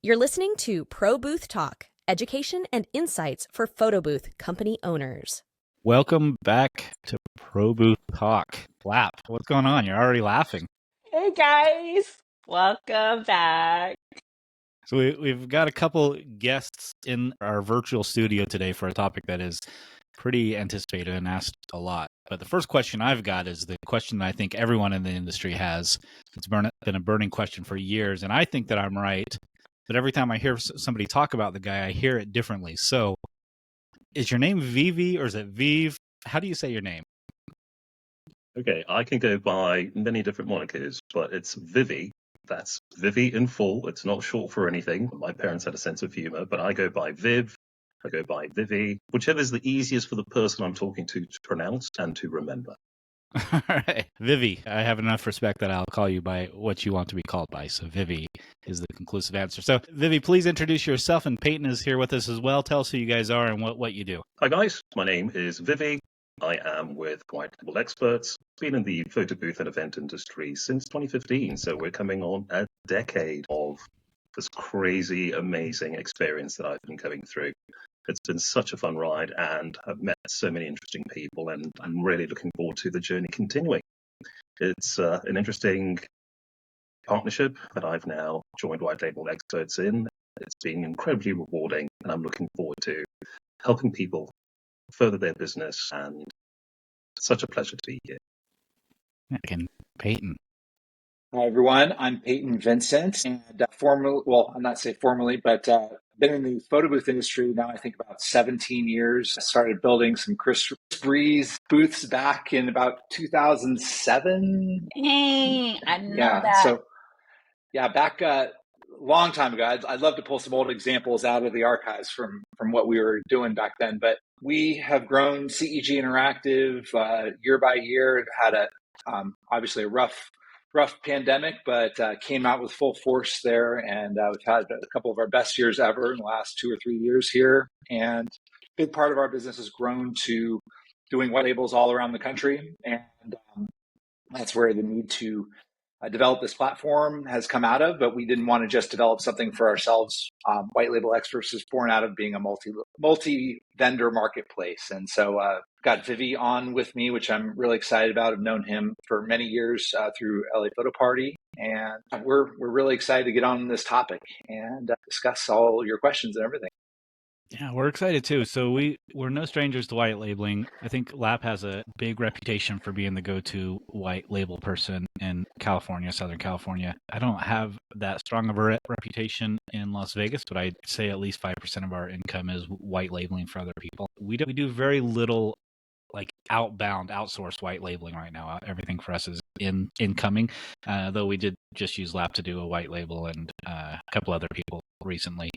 You're listening to Pro Booth Talk, education and insights for photo booth company owners. Welcome back to Pro Booth Talk. Lap, what's going on? You're already laughing. Hey guys, welcome back. So we've got a couple guests in our virtual studio today for a topic that is pretty anticipated and asked a lot. But the first question I've got is the question that I think everyone in the industry has. It's been a burning question for years, and I think that I'm right. But every time I hear somebody talk about the guy, I hear it differently. So is your name Vivi or is it Vive? How do you say your name? Okay, I can go by many different monikers, but it's Vivi. That's Vivi in full. It's not short for anything. My parents had a sense of humor, but I go by Viv. I go by Vivi, whichever is the easiest for the person I'm talking to pronounce and to remember. All right. Vivi, I have enough respect that I'll call you by what you want to be called by. So Vivi is the conclusive answer. So Vivi, please introduce yourself, and Peyton is here with us as well. Tell us who you guys are and what you do. Hi guys, my name is Vivi. I am with White Label Experts. Been in the photo booth and event industry since 2015, so we're coming on a decade of this crazy, amazing experience that I've been going through. It's been such a fun ride, and I've met so many interesting people, and I'm really looking forward to the journey continuing. It's an interesting partnership that I've now joined White Label Experts in. It's been incredibly rewarding, and I'm looking forward to helping people further their business, and it's such a pleasure to be here. And Peyton. Hi, everyone. I'm Peyton Vincent, and I'm not say formally, but been in the photo booth industry now, I think about 17 years. I started building some Chris Breeze booths back in about 2007. I know that. So, back a long time ago. I'd love to pull some old examples out of the archives from what we were doing back then, but we have grown CEG Interactive year by year. Had obviously a rough pandemic, but came out with full force there, and we've had a couple of our best years ever in the last 2 or 3 years here. And a big part of our business has grown to doing white labels all around the country, and that's where the need to develop this platform has come out of. But we didn't want to just develop something for ourselves. White Label Experts is born out of being a multi-vendor marketplace, and so got Vivi on with me, which I'm really excited about. I've known him for many years through LA Photo Party, and we're really excited to get on this topic and discuss all your questions and everything. Yeah, we're excited too. So we're no strangers to white labeling. I think Lap has a big reputation for being the go-to white label person in California, Southern California. I don't have that strong of a reputation in Las Vegas, but I'd say at least 5% of our income is white labeling for other people. We do very little like outbound outsourced white labeling right now. Everything for us is incoming, though we did just use Lap to do a white label and a couple other people recently.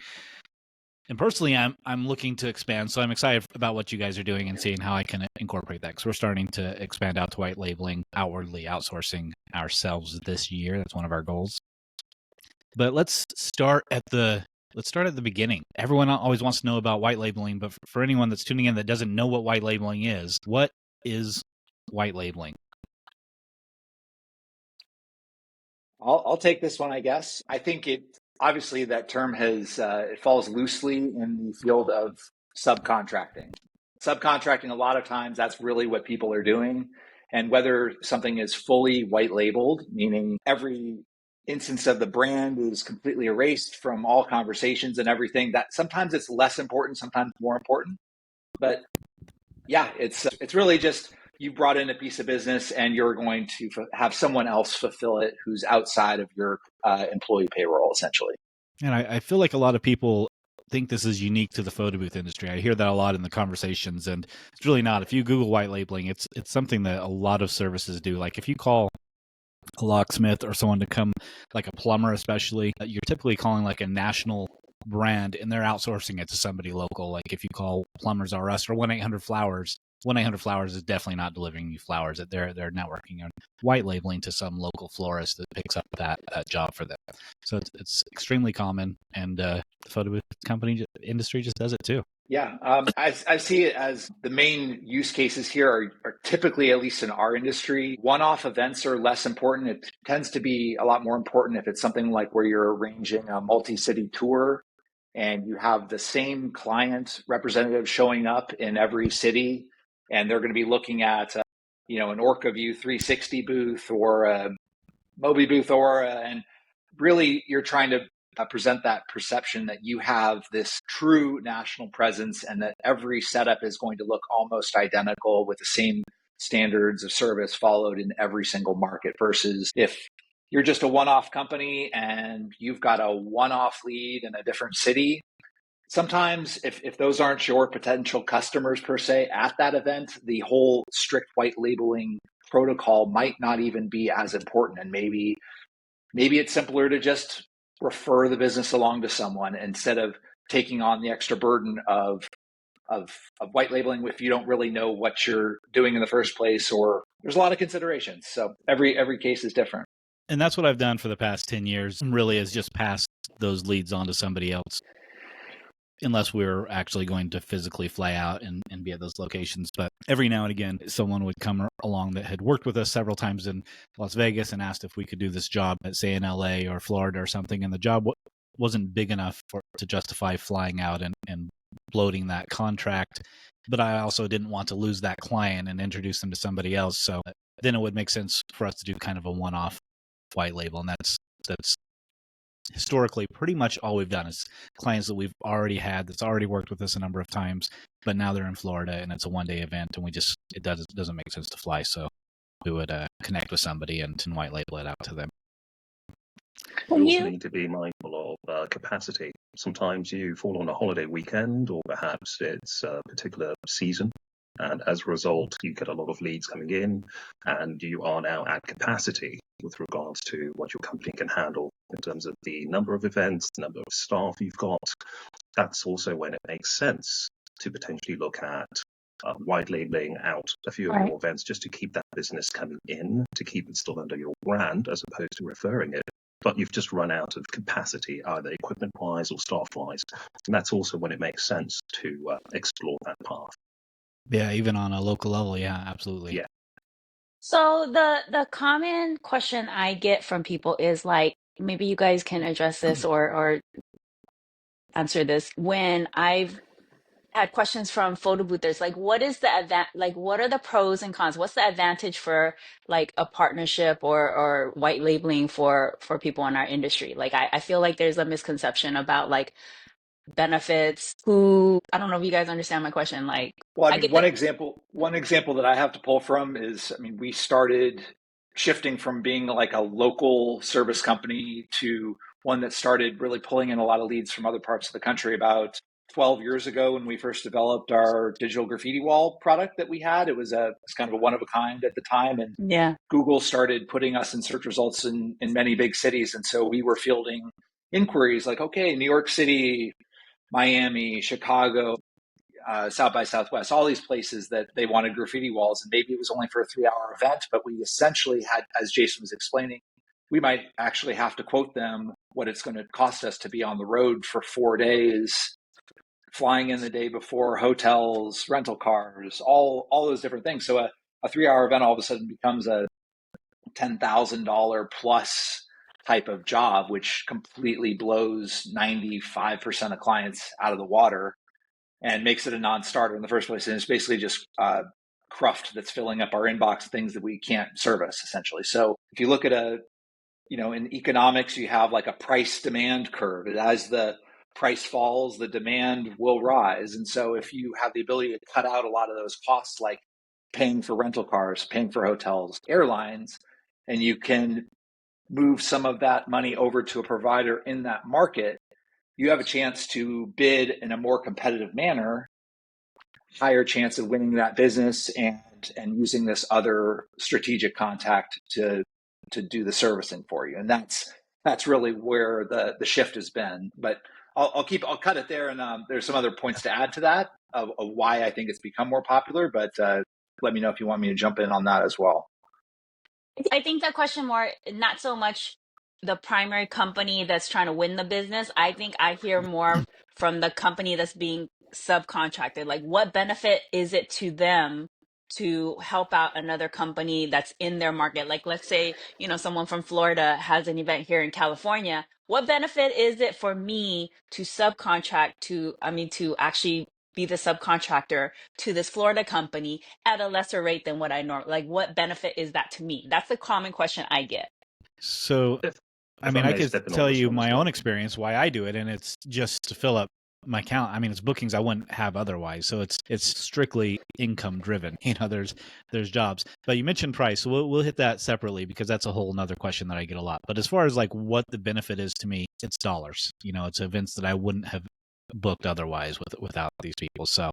And personally, I'm looking to expand, so I'm excited about what you guys are doing and seeing how I can incorporate that, because we're starting to expand out to white labeling, outwardly outsourcing ourselves this year. That's one of our goals. But let's start at the beginning. Everyone always wants to know about white labeling, but for anyone that's tuning in that doesn't know what white labeling is, what is white labeling? I'll take this one, I guess. I think obviously that term it falls loosely in the field of subcontracting. Subcontracting, a lot of times, that's really what people are doing. And whether something is fully white labeled, meaning every instance of the brand is completely erased from all conversations and everything, that sometimes it's less important, sometimes more important. But yeah, it's really just you brought in a piece of business and you're going to have someone else fulfill it who's outside of your employee payroll, essentially. And I feel like a lot of people think this is unique to the photo booth industry. I hear that a lot in the conversations, and it's really not. If you Google white labeling, it's something that a lot of services do. Like if you call a locksmith or someone to come, like a plumber especially, you're typically calling like a national brand, and they're outsourcing it to somebody local. Like if you call Plumbers R Us or 1-800-Flowers, 1-800-Flowers is definitely not delivering you flowers. They're networking and white labeling to some local florist that picks up that job for them. So it's extremely common, and the photo booth industry just does it too. Yeah, I see it as the main use cases here are typically, at least in our industry, one-off events are less important. It tends to be a lot more important if it's something like where you're arranging a multi-city tour and you have the same client representative showing up in every city, and they're going to be looking at, an Orca View 360 booth or a Moby booth, and really you're trying to present that perception that you have this true national presence and that every setup is going to look almost identical with the same standards of service followed in every single market, versus if you're just a one-off company and you've got a one-off lead in a different city. Sometimes if those aren't your potential customers per se at that event, the whole strict white labeling protocol might not even be as important, and maybe it's simpler to just refer the business along to someone instead of taking on the extra burden of white labeling if you don't really know what you're doing in the first place, or there's a lot of considerations. So every case is different. And that's what I've done for the past 10 years, really, is just pass those leads on to somebody else, unless we're actually going to physically fly out and be at those locations. But every now and again, someone would come along that had worked with us several times in Las Vegas and asked if we could do this job at, say, in LA or Florida or something. And the job wasn't big enough to justify flying out and bloating that contract. But I also didn't want to lose that client and introduce them to somebody else. So then it would make sense for us to do kind of a one-off white label. And that's historically pretty much all we've done is clients that we've already had that's already worked with us a number of times, but now they're in Florida and it's a one-day event, and it doesn't make sense to fly, so we would connect with somebody and white label it out to them. We also need to be mindful of capacity. Sometimes you fall on a holiday weekend, or perhaps it's a particular season, and as a result you get a lot of leads coming in and you are now at capacity with regards to what your company can handle in terms of the number of events, the number of staff you've got. That's also when it makes sense to potentially look at white labeling out a few of your events just to keep that business coming in, to keep it still under your brand as opposed to referring it. But you've just run out of capacity, either equipment-wise or staff-wise. And that's also when it makes sense to explore that path. Yeah, even on a local level, yeah, absolutely. Yeah. So the common question I get from people is like, maybe you guys can address this or answer this. When I've had questions from photo boothers, like what is the like what are the pros and cons? What's the advantage for like a partnership or white labeling for people in our industry? Like I feel like there's a misconception about like benefits. I don't know if you guys understand my question. Like, well, I I mean, get one example that I have to pull from is, I mean, we started shifting from being like a local service company to one that started really pulling in a lot of leads from other parts of the country about 12 years ago when we first developed our digital graffiti wall product that we had. It was kind of a one of a kind at the time. And yeah. Google started putting us in search results in many big cities. And so we were fielding inquiries like, okay, New York City, Miami, Chicago, South by Southwest, all these places that they wanted graffiti walls. And maybe it was only for a 3-hour event, but we essentially had, as Jason was explaining, we might actually have to quote them what it's going to cost us to be on the road for 4 days, flying in the day before, hotels, rental cars, all those different things. So a 3-hour event all of a sudden becomes a $10,000 plus type of job, which completely blows 95% of clients out of the water and makes it a non-starter in the first place. And it's basically just cruft that's filling up our inbox, things that we can't service essentially. So if you look at in economics, you have like a price demand curve. As the price falls, the demand will rise. And so if you have the ability to cut out a lot of those costs, like paying for rental cars, paying for hotels, airlines, and you can move some of that money over to a provider in that market, you have a chance to bid in a more competitive manner, higher chance of winning that business and using this other strategic contact to do the servicing for you. And that's really where the shift has been. But I'll cut it there. And there's some other points to add to that of why I think it's become more popular. But let me know if you want me to jump in on that as well. I think the question more, not so much the primary company that's trying to win the business. I think I hear more from the company that's being subcontracted? Like, what benefit is it to them to help out another company that's in their market? Like, let's say, someone from Florida has an event here in California. What benefit is it for me to subcontract to actually be the subcontractor to this Florida company at a lesser rate than what I normally, like, what benefit is that to me? That's the common question I get. So, If I I mean, I may could step in on tell this you one as my well. own experience why I do it, and it's just to fill up my account. I mean, it's bookings I wouldn't have otherwise. So it's strictly income driven. There's jobs. But you mentioned price, so we'll hit that separately because that's a whole another question that I get a lot. But as far as like what the benefit is to me, it's dollars. It's events that I wouldn't have booked otherwise without these people. So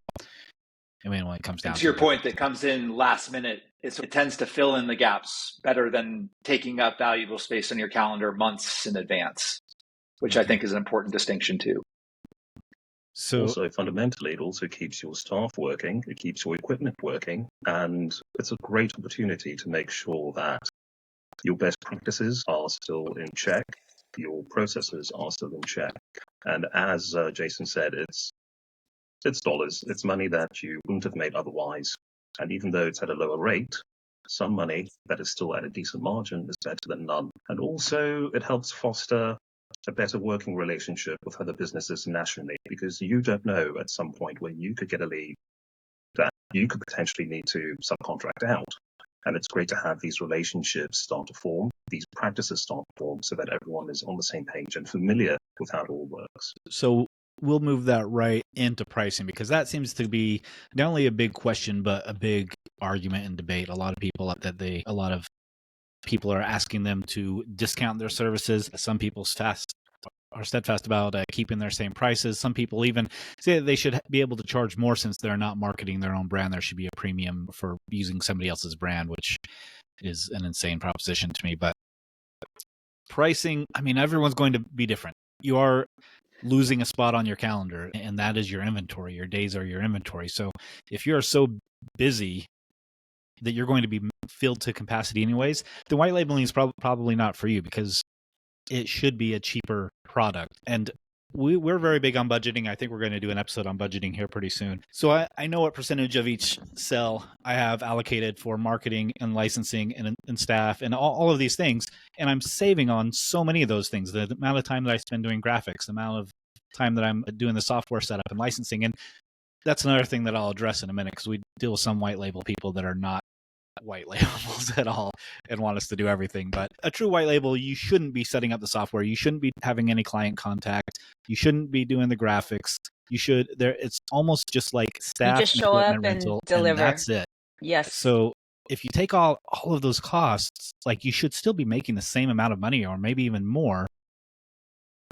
I mean, when it comes And down to to your it, point, that comes in last minute. It tends to fill in the gaps better than taking up valuable space on your calendar months in advance, which I think is an important distinction too. so Also, fundamentally, it also keeps your staff working, it keeps your equipment working, and it's a great opportunity to make sure that your best practices are still in check, your processes are still in check. And as Jason said, it's dollars, it's money that you wouldn't have made otherwise. And even though it's at a lower rate, some money that is still at a decent margin is better than none. And also, it helps foster a better working relationship with other businesses nationally, because you don't know at some point when you could get a lead that you could potentially need to subcontract out. And it's great to have these relationships start to form, these practices start to form, so that everyone is on the same page and familiar with how it all works. So we'll move that right into pricing because that seems to be not only a big question but a big argument and debate. A lot of people are asking them to discount their services. Some people are steadfast about keeping their same prices. Some people even say that they should be able to charge more since they're not marketing their own brand. There should be a premium for using somebody else's brand, which is an insane proposition to me. But pricing, I mean, everyone's going to be different. You are losing a spot on your calendar, and that is your inventory. Your days are your inventory. So if you're so busy that you're going to be filled to capacity anyways, the white labeling is probably not for you because it should be a cheaper product. And we're very big on budgeting. I think we're going to do an episode on budgeting here pretty soon. So I know what percentage of each sell I have allocated for marketing and licensing and staff and all of these things. And I'm saving on so many of those things. The amount of time that I spend doing graphics, the amount of time that I'm doing the software setup and licensing. And that's another thing that I'll address in a minute because we deal with some white label people that are not white labels at all and want us to do everything. But a true white label, you shouldn't be setting up the software. You shouldn't be having any client contact. You shouldn't be doing the graphics. It's almost just like You staff just and show up equipment and rental, and deliver. that's it. Yes. So if you take all of those costs, like you should still be making the same amount of money or maybe even more,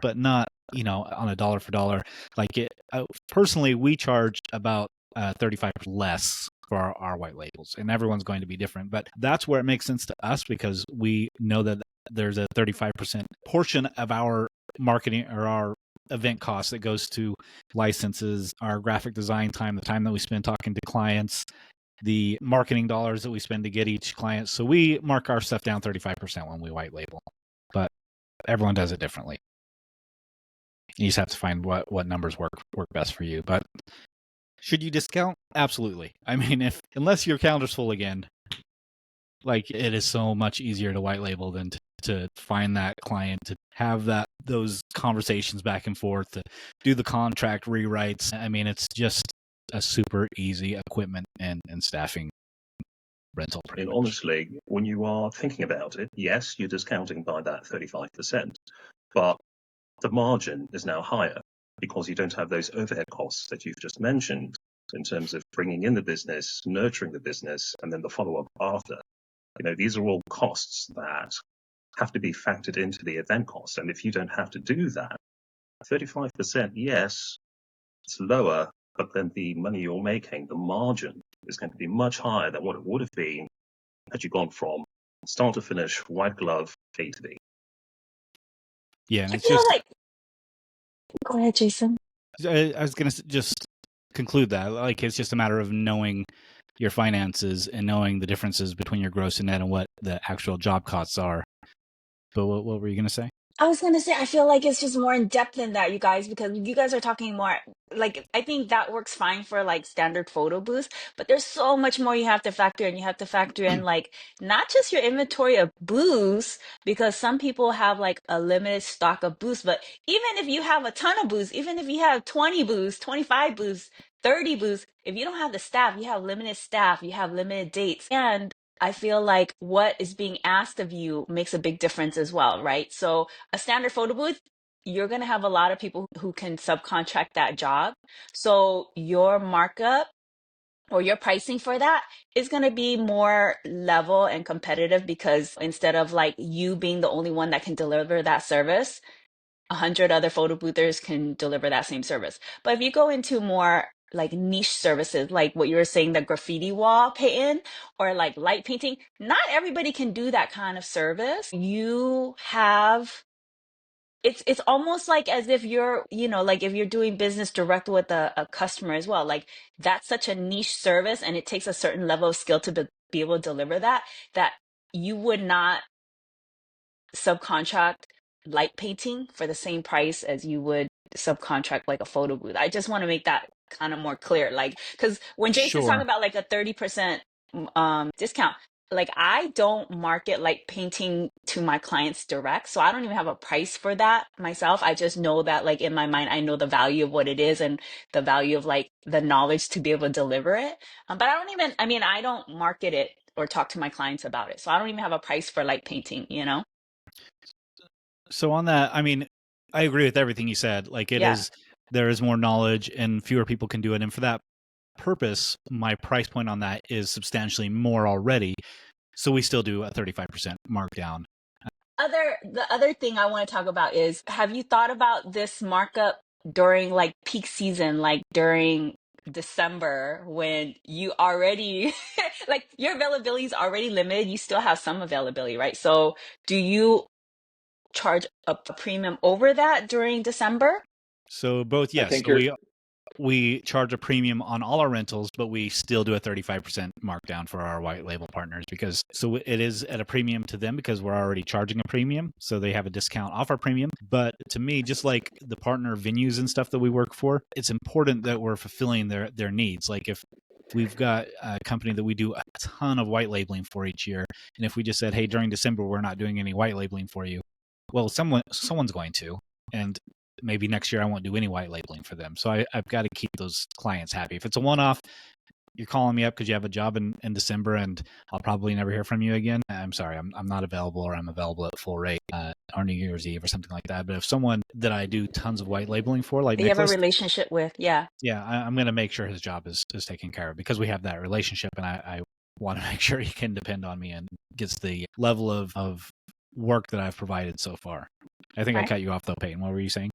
but not, on a dollar for dollar. Like personally, we charge about 35% less for our white labels, and everyone's going to be different. But that's where it makes sense to us because we know that there's a 35% portion of our marketing or our event costs that goes to licenses, our graphic design time, the time that we spend talking to clients, the marketing dollars that we spend to get each client. So we mark our stuff down 35% when we white label, but everyone does it differently. You just have to find what numbers work best for you. But should you discount? Absolutely. I mean, unless your calendar's full again, like it is so much easier to white label than to find that client, to have those conversations back and forth, to do the contract rewrites. I mean, it's just a super easy equipment and staffing rental. And honestly, when you are thinking about it, yes, you're discounting by that 35%, but the margin is now higher because you don't have those overhead costs that you've just mentioned in terms of bringing in the business, nurturing the business, and then the follow-up after. These are all costs that have to be factored into the event cost. And if you don't have to do that, 35%, yes, it's lower, but then the money you're making, the margin, is going to be much higher than what it would have been had you gone from start to finish, white glove, A to B. Yeah, and I it's feel just. like. Go ahead, Jason. I was going to just conclude that. Like, it's just a matter of knowing your finances and knowing the differences between your gross and net and what the actual job costs are. But what were you going to say? I was gonna say, I feel like it's just more in depth than that, you guys, because you guys are talking more like I think that works fine for like standard photo booths, but there's so much more you have to factor in. You have to factor in like not just your inventory of booths, because some people have like a limited stock of booths, but even if you have a ton of booths, even if you have 20 booths, 25 booths, 30 booths, if you don't have the staff, you have limited staff, you have limited dates. And I feel like what is being asked of you makes a big difference as well, right? So a standard photo booth, you're going to have a lot of people who can subcontract that job. So your markup or your pricing for that is going to be more level and competitive, because instead of like you being the only one that can deliver that service, 100 other photo boothers can deliver that same service. But if you go into more like niche services, like what you were saying, the graffiti wall painting or like light painting, not everybody can do that kind of service. You have it's almost like as if you're, like if you're doing business direct with a customer as well. Like that's such a niche service and it takes a certain level of skill to be able to deliver that you would not subcontract light painting for the same price as you would subcontract like a photo booth. I just want to make that kind of more clear. Like, because when Jason's talking Sure. about like a 30% discount, like I don't market light painting to my clients direct. So I don't even have a price for that myself. I just know that like in my mind, I know the value of what it is and the value of like the knowledge to be able to deliver it. But I don't market it or talk to my clients about it. So I don't even have a price for light painting. So on that, I mean, I agree with everything you said. Like Yeah. there is more knowledge and fewer people can do it. And for that purpose, my price point on that is substantially more already. So we still do a 35% markdown. The other thing I want to talk about is, have you thought about this markup during like peak season, like during December when you already like your availability is already limited, you still have some availability, right? So do you charge a premium over that during December? So both, I yes. think So you're we charge a premium on all our rentals, but we still do a 35% markdown for our white label partners, because so it is at a premium to them because we're already charging a premium. So they have a discount off our premium. But to me, just like the partner venues and stuff that we work for, it's important that we're fulfilling their needs. Like if we've got a company that we do a ton of white labeling for each year, and if we just said, hey, during December, we're not doing any white labeling for you, well, someone's going to. And maybe next year I won't do any white labeling for them. So I've got to keep those clients happy. If it's a one-off, you're calling me up because you have a job in December and I'll probably never hear from you again. I'm sorry, I'm not available, or I'm available at full rate or New Year's Eve or something like that. But if someone that I do tons of white labeling for, like You have a Nicholas, relationship with, yeah. yeah, I'm going to make sure his job is taken care of because we have that relationship, and I want to make sure he can depend on me and gets the level of work that I've provided so far. I think I Right. cut you off though, Peyton. What were you saying?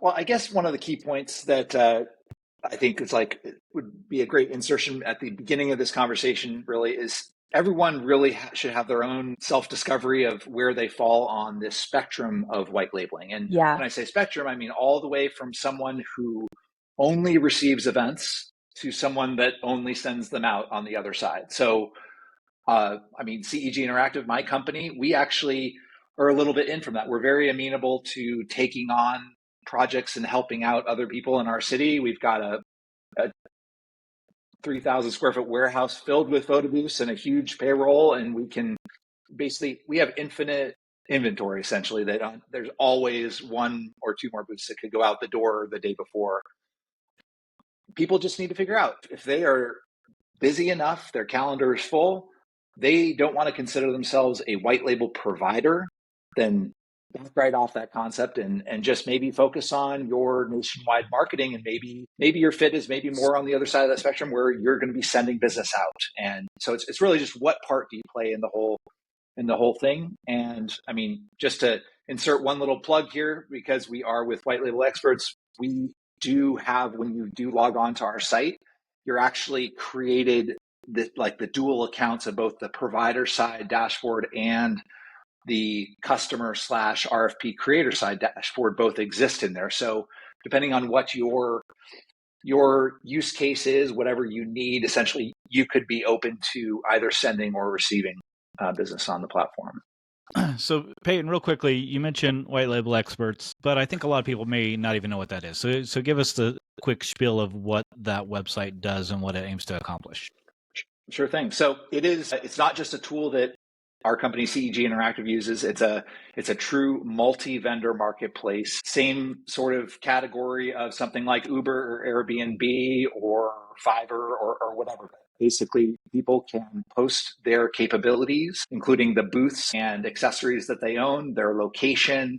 well. I guess one of the key points that I think is like it would be a great insertion at the beginning of this conversation. Really, is everyone really should have their own self discovery of where they fall on this spectrum of white labeling. And Yeah. when I say spectrum, I mean all the way from someone who only receives events to someone that only sends them out on the other side. So I mean, CEG Interactive, my company, we actually are a little bit in from that. We're very amenable to taking on projects and helping out other people in our city. We've got a 3,000 square foot warehouse filled with photo booths and a huge payroll, and we have infinite inventory essentially. That there's always one or two more booths that could go out the door the day before. People just need to figure out if they are busy enough, their calendar is full, they don't want to consider themselves a white label provider, then back right off that concept and just maybe focus on your nationwide marketing, and maybe your fit is maybe more on the other side of that spectrum where you're going to be sending business out. And so it's really just what part do you play in the whole thing. And I mean, just to insert one little plug here, because we are with White Label Experts, we do have, when you do log on to our site, you're actually created the dual accounts of both the provider side dashboard and the customer / RFP creator side dashboard both exist in there. So depending on what your use case is, whatever you need, essentially you could be open to either sending or receiving business on the platform. So, Peyton, real quickly, you mentioned white label experts, but I think a lot of people may not even know what that is. So give us the quick spiel of what that website does and what it aims to accomplish. Sure thing. So it's not just a tool that our company CEG Interactive uses. It's a true multi-vendor marketplace, same sort of category of something like Uber or Airbnb or Fiverr or whatever. Basically, people can post their capabilities, including the booths and accessories that they own, their location,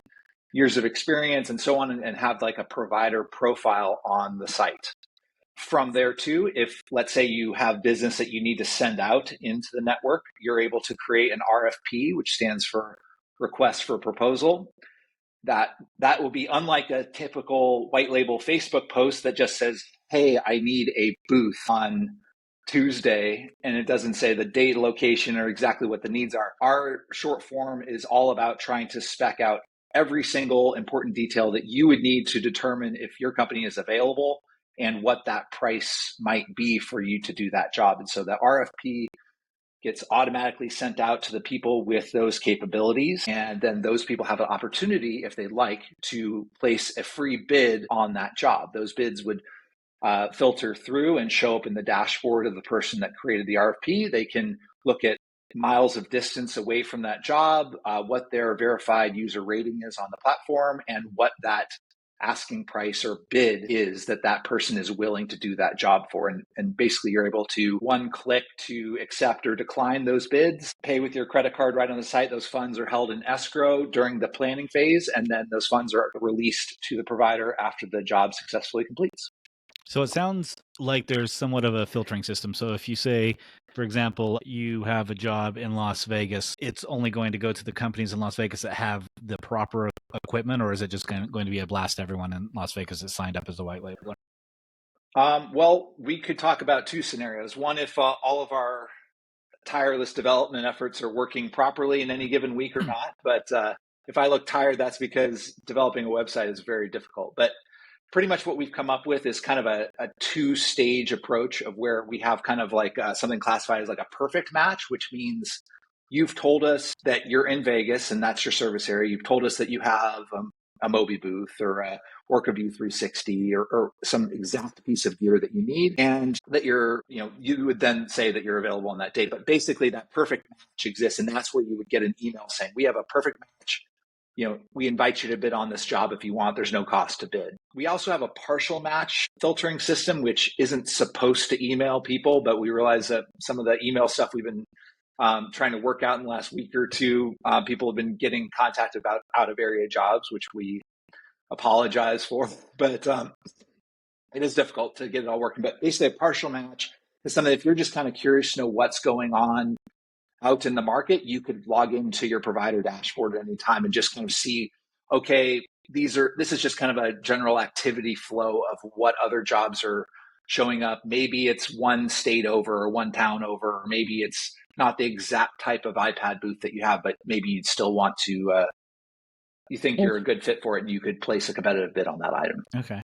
years of experience, and so on, and have like a provider profile on the site. From there too, if let's say you have business that you need to send out into the network, you're able to create an RFP, which stands for request for proposal. That will be unlike a typical white label Facebook post that just says, hey, I need a booth on Tuesday, and it doesn't say the date, location, or exactly what the needs are. Our short form is all about trying to spec out every single important detail that you would need to determine if your company is available and what that price might be for you to do that job. And so the RFP gets automatically sent out to the people with those capabilities. And then those people have an opportunity, if they like, to place a free bid on that job. Those bids would filter through and show up in the dashboard of the person that created the RFP. They can look at miles of distance away from that job, what their verified user rating is on the platform, and what that asking price or bid is that person is willing to do that job for. And basically you're able to one click to accept or decline those bids, pay with your credit card right on the site. Those funds are held in escrow during the planning phase, and then those funds are released to the provider after the job successfully completes. So it sounds like there's somewhat of a filtering system. So if you say, for example, you have a job in Las Vegas, it's only going to go to the companies in Las Vegas that have the proper equipment, or is it just going to be a blast to everyone in Las Vegas that signed up as a white labeler? Well, we could talk about two scenarios. One, if all of our tireless development efforts are working properly in any given week or not. But if I look tired, that's because developing a website is very difficult. But pretty much what we've come up with is kind of a two-stage approach of where we have kind of like something classified as like a perfect match, which means you've told us that you're in Vegas and that's your service area. You've told us that you have a Mobi booth or a OrcaView 360 or some exact piece of gear that you need, and that you would then say that you're available on that date. But basically that perfect match exists, and that's where you would get an email saying, we have a perfect match. We invite you to bid on this job if you want. There's no cost to bid. We also have a partial match filtering system, which isn't supposed to email people, but we realize that some of the email stuff we've been trying to work out in the last week or two, people have been getting contacted about out of area jobs, which we apologize for, but it is difficult to get it all working. But basically a partial match is something, if you're just kind of curious to know what's going on out in the market, you could log into your provider dashboard at any time and just kind of see, okay, this is just kind of a general activity flow of what other jobs are showing up. Maybe it's one state over or one town over, or maybe it's not the exact type of iPad booth that you have, but maybe you'd still want to, you think you're a good fit for it and you could place a competitive bid on that item. Okay.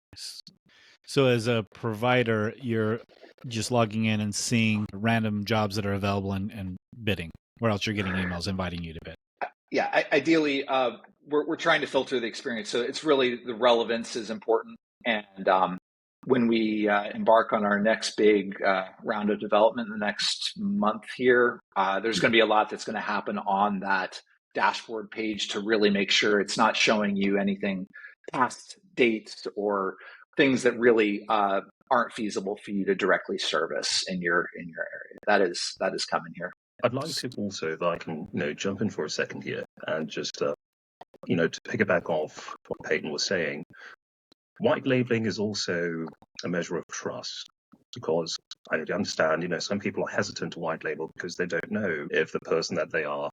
So as a provider, you're just logging in and seeing random jobs that are available and bidding, or else you're getting emails inviting you to bid. Yeah, ideally, we're trying to filter the experience. So it's really the relevance is important. And when we embark on our next big round of development in the next month here, there's going to be a lot that's going to happen on that dashboard page to really make sure it's not showing you anything past dates or things that really aren't feasible for you to directly service in your area. That is coming here. I'd like to also, if I can, jump in for a second here and just, to piggyback off what Peyton was saying. White labeling is also a measure of trust, because I understand, some people are hesitant to white label because they don't know if the person that they are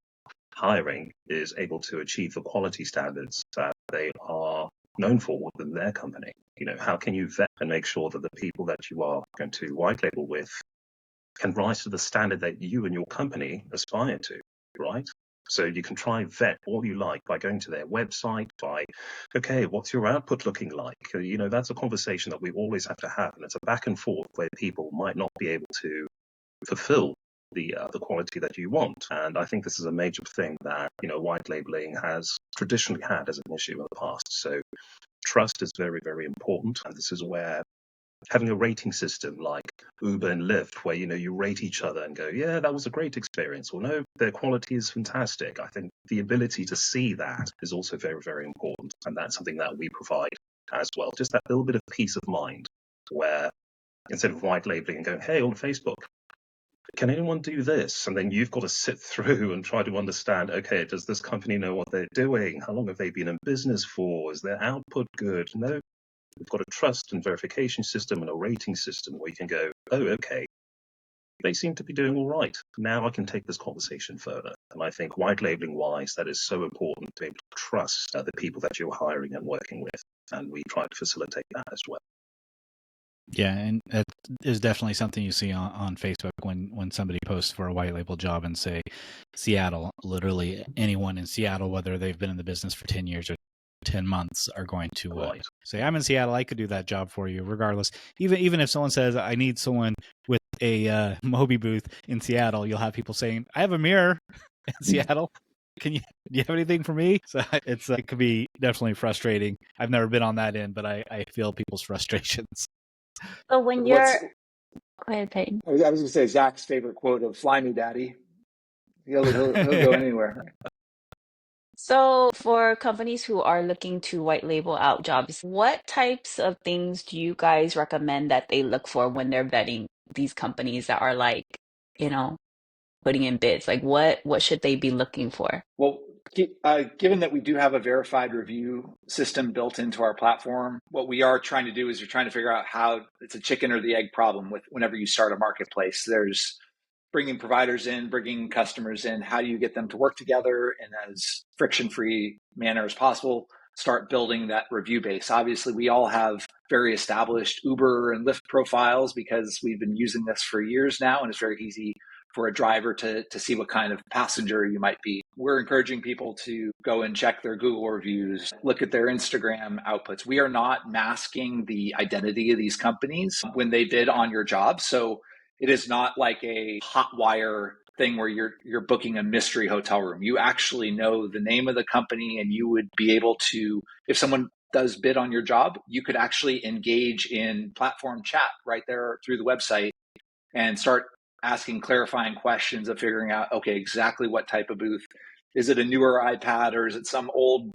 hiring is able to achieve the quality standards that they are known for within their company. How can you vet and make sure that the people that you are going to white label with can rise to the standard that you and your company aspire to, right? So you can try vet all you like by going to their website, okay, what's your output looking like? That's a conversation that we always have to have. And it's a back and forth where people might not be able to fulfill the quality that you want. And I think this is a major thing that, white labeling has traditionally had as an issue in the past. So trust is very, very important. And this is where having a rating system like Uber and Lyft, where, you rate each other and go, yeah, that was a great experience, or no, their quality is fantastic. I think the ability to see that is also very, very important. And that's something that we provide as well. Just that little bit of peace of mind where instead of white labeling and going, hey, on Facebook, can anyone do this? And then you've got to sit through and try to understand, okay, does this company know what they're doing? How long have they been in business for? Is their output good? No, we've got a trust and verification system and a rating system where you can go, oh, okay, they seem to be doing all right. Now I can take this conversation further. And I think white labeling wise, that is so important to be able to trust the people that you're hiring and working with. And we try to facilitate that as well. Yeah, and that is definitely something you see on Facebook when somebody posts for a white label job and say Seattle. Literally anyone in Seattle, whether they've been in the business for 10 years or 10 months, are going to say, I'm in Seattle, I could do that job for you, regardless. Even if someone says, I need someone with a Moby booth in Seattle, you'll have people saying, I have a mirror in Seattle. Do you have anything for me? So it could be definitely frustrating. I've never been on that end, but I feel people's frustrations. So when you're, go ahead, Peyton. I was going to say Zach's favorite quote of "Fly me, Daddy." He'll go anywhere. So for companies who are looking to white label out jobs, what types of things do you guys recommend that they look for when they're vetting these companies that are like, putting in bids? Like what should they be looking for? Well, given that we do have a verified review system built into our platform, what we are trying to do is we're trying to figure out how it's a chicken or the egg problem with whenever you start a marketplace. There's bringing providers in, bringing customers in. How do you get them to work together in as friction-free manner as possible? Start building that review base. Obviously, we all have very established Uber and Lyft profiles because we've been using this for years now, and it's very easy for a driver to see what kind of passenger you might be. We're encouraging people to go and check their Google reviews, look at their Instagram outputs. We are not masking the identity of these companies when they bid on your job. So it is not like a hot wire thing where you're booking a mystery hotel room. You actually know the name of the company, and you would be able to, if someone does bid on your job, you could actually engage in platform chat right there through the website and start asking clarifying questions of figuring out, okay, exactly what type of booth. Is it a newer iPad or is it some old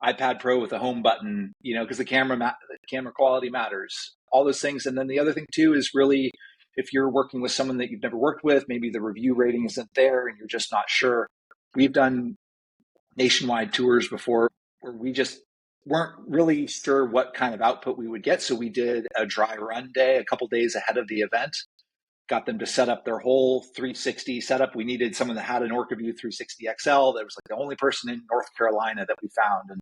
iPad Pro with a home button? Because the camera quality matters, all those things. And then the other thing too is really, if you're working with someone that you've never worked with, maybe the review rating isn't there and you're just not sure. We've done nationwide tours before where we just weren't really sure what kind of output we would get. So we did a dry run day a couple days ahead of the event, got them to set up their whole 360 setup. We needed someone that had an OrcaView 360 XL. That was like the only person in North Carolina that we found. And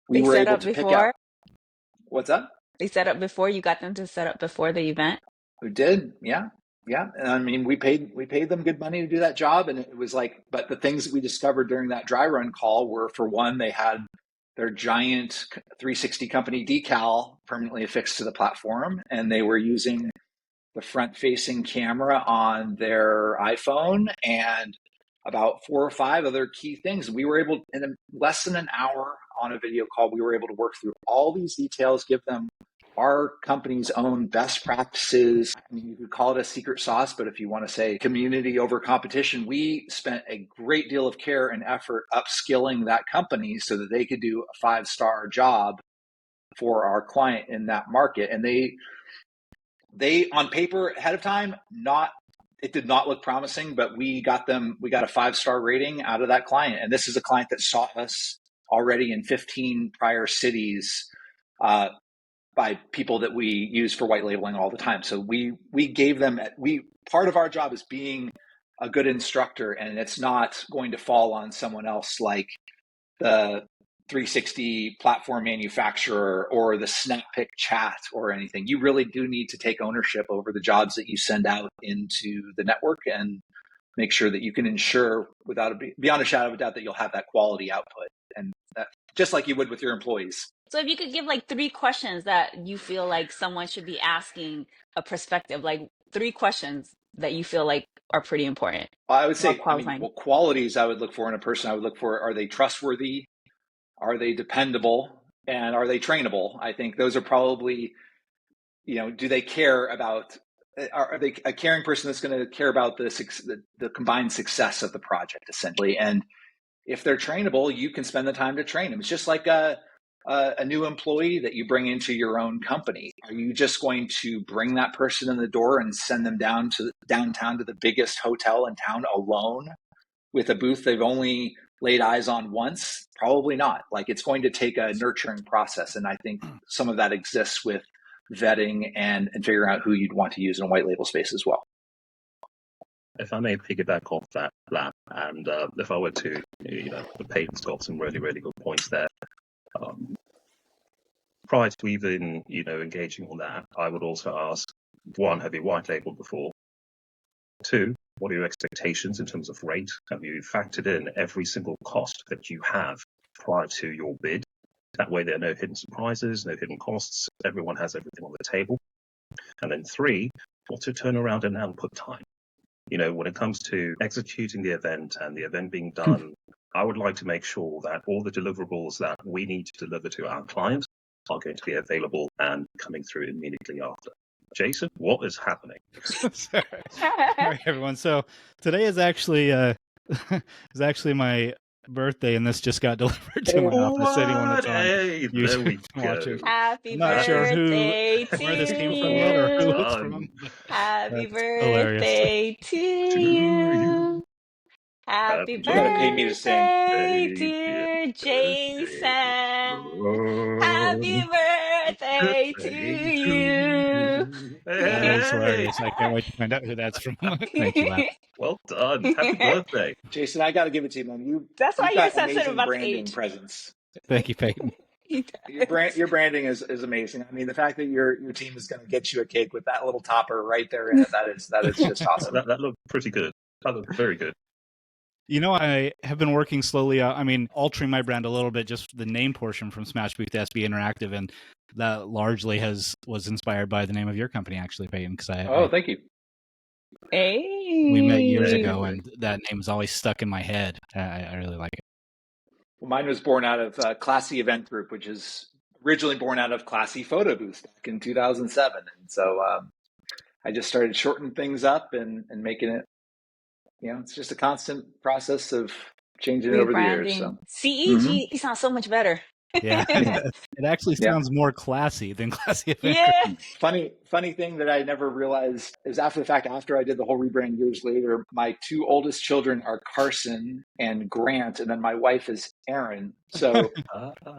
we were able to pick out. What's that? They set up before? You got them to set up before the event? We did. Yeah. And I mean, we paid them good money to do that job. And it was like, but the things that we discovered during that dry run call were, for one, they had their giant 360 company decal permanently affixed to the platform. And they were using the front-facing camera on their iPhone and about 4 or 5 other key things. We were able, in less than an hour on a video call, we were able to work through all these details, give them our company's own best practices. I mean, you could call it a secret sauce, but if you want to say community over competition, we spent a great deal of care and effort upskilling that company so that they could do a 5-star job for our client in that market. And they on paper ahead of time, it did not look promising, but we got a 5-star rating out of that client. And this is a client that saw us already in 15 prior cities by people that we use for white labeling all the time. So we gave them, part of our job is being a good instructor, and it's not going to fall on someone else like the 360 platform manufacturer or the SnapPick chat or anything. You really do need to take ownership over the jobs that you send out into the network and make sure that you can ensure beyond a shadow of a doubt that you'll have that quality output, and that, just like you would with your employees. So if you could give like 3 questions that you feel like someone should be asking a prospective, like 3 questions that you feel like are pretty important I would while say, qualifying? well, qualities I would look for in a person. I would look for, are they trustworthy? Are they dependable? And are they trainable? I think those are probably, do they care about, are they a caring person that's going to care about the combined success of the project, essentially? And if they're trainable, you can spend the time to train them. It's just like a new employee that you bring into your own company. Are you just going to bring that person in the door and send them downtown to the biggest hotel in town alone with a booth they've only laid eyes on once? Probably not. Like, it's going to take a nurturing process. And I think some of that exists with vetting and figuring out who you'd want to use in a white label space as well. If I may piggyback off that, Lap, and if I were to, Peyton's got some really, really good points there. Prior to even, engaging on that, I would also ask, one, have you white labeled before? Two, what are your expectations in terms of rate? Have you factored in every single cost that you have prior to your bid? That way there are no hidden surprises, no hidden costs. Everyone has everything on the table. And then three, what's your turnaround and output time? When it comes to executing the event and the event being done, I would like to make sure that all the deliverables that we need to deliver to our client are going to be available and coming through immediately after. Jason, what is happening? Sorry. Sorry, everyone. So today is actually my birthday, and this just got delivered to my office. Anyone that's on Hey, there we watching. go. Happy I'm not sure birthday to where this came from yet or who it's from. Happy That's hilarious. birthday to you. Happy You gotta pay me to sing. birthday, dear Jason. Happy birthday to you. That is hilarious. I can't wait to find out who that's from. Thank you, Lap. Well done. Happy birthday. Jason, I got to give it to you, man. That's why You've you're got sensitive amazing about the branding age. presence. Thank you, Peyton. Your branding is amazing. I mean, the fact that your team is going to get you a cake with that little topper right there in it, that is just awesome. That looked pretty good. That looked very good. I have been working slowly. Altering my brand a little bit, just the name portion from Smash Booth to SB Interactive, and that largely was inspired by the name of your company, actually, Peyton. Because thank you. Hey. We met years ago, and that name is always stuck in my head. I really like it. Well, mine was born out of Classy Event Group, which is originally born out of Classy Photo Booth back in 2007, and so I just started shortening things up and making it. It's just a constant process of changing it over the years. So. CEG sounds so much better. Yeah, it actually sounds more classy than Classy Event Group. Funny thing that I never realized is after the fact, after I did the whole rebrand years later, my two oldest children are Carson and Grant, and then my wife is Erin. So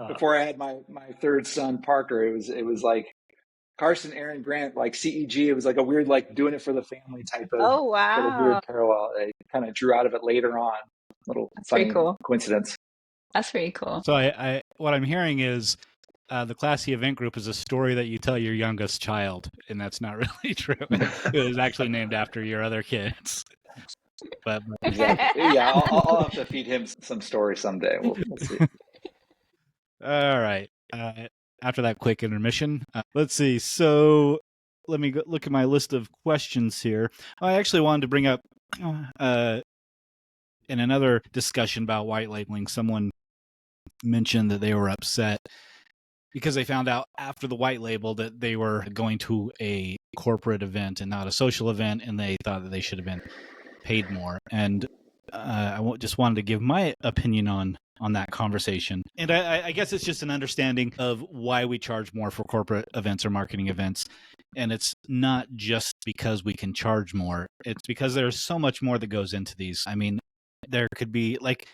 before I had my third son, Parker, it was like Carson, Aaron, Grant, like CEG. It was like a weird, like doing it for the family type of sort of weird parallel. I kind of drew out of it later on. That's funny, cool coincidence. That's pretty cool. So I what I'm hearing is the Classy Event Group is a story that you tell your youngest child, and that's not really true. It was actually named after your other kids. But exactly. Yeah, I'll have to feed him some story someday. We'll see. All right. After that quick intermission, let's see. So let me look at my list of questions here. I actually wanted to bring up in another discussion about white labeling, someone mentioned that they were upset because they found out after the white label that they were going to a corporate event and not a social event, and they thought that they should have been paid more. And I just wanted to give my opinion on that conversation. And I guess it's just an understanding of why we charge more for corporate events or marketing events. And it's not just because we can charge more. It's because there's so much more that goes into these. I mean, there could be like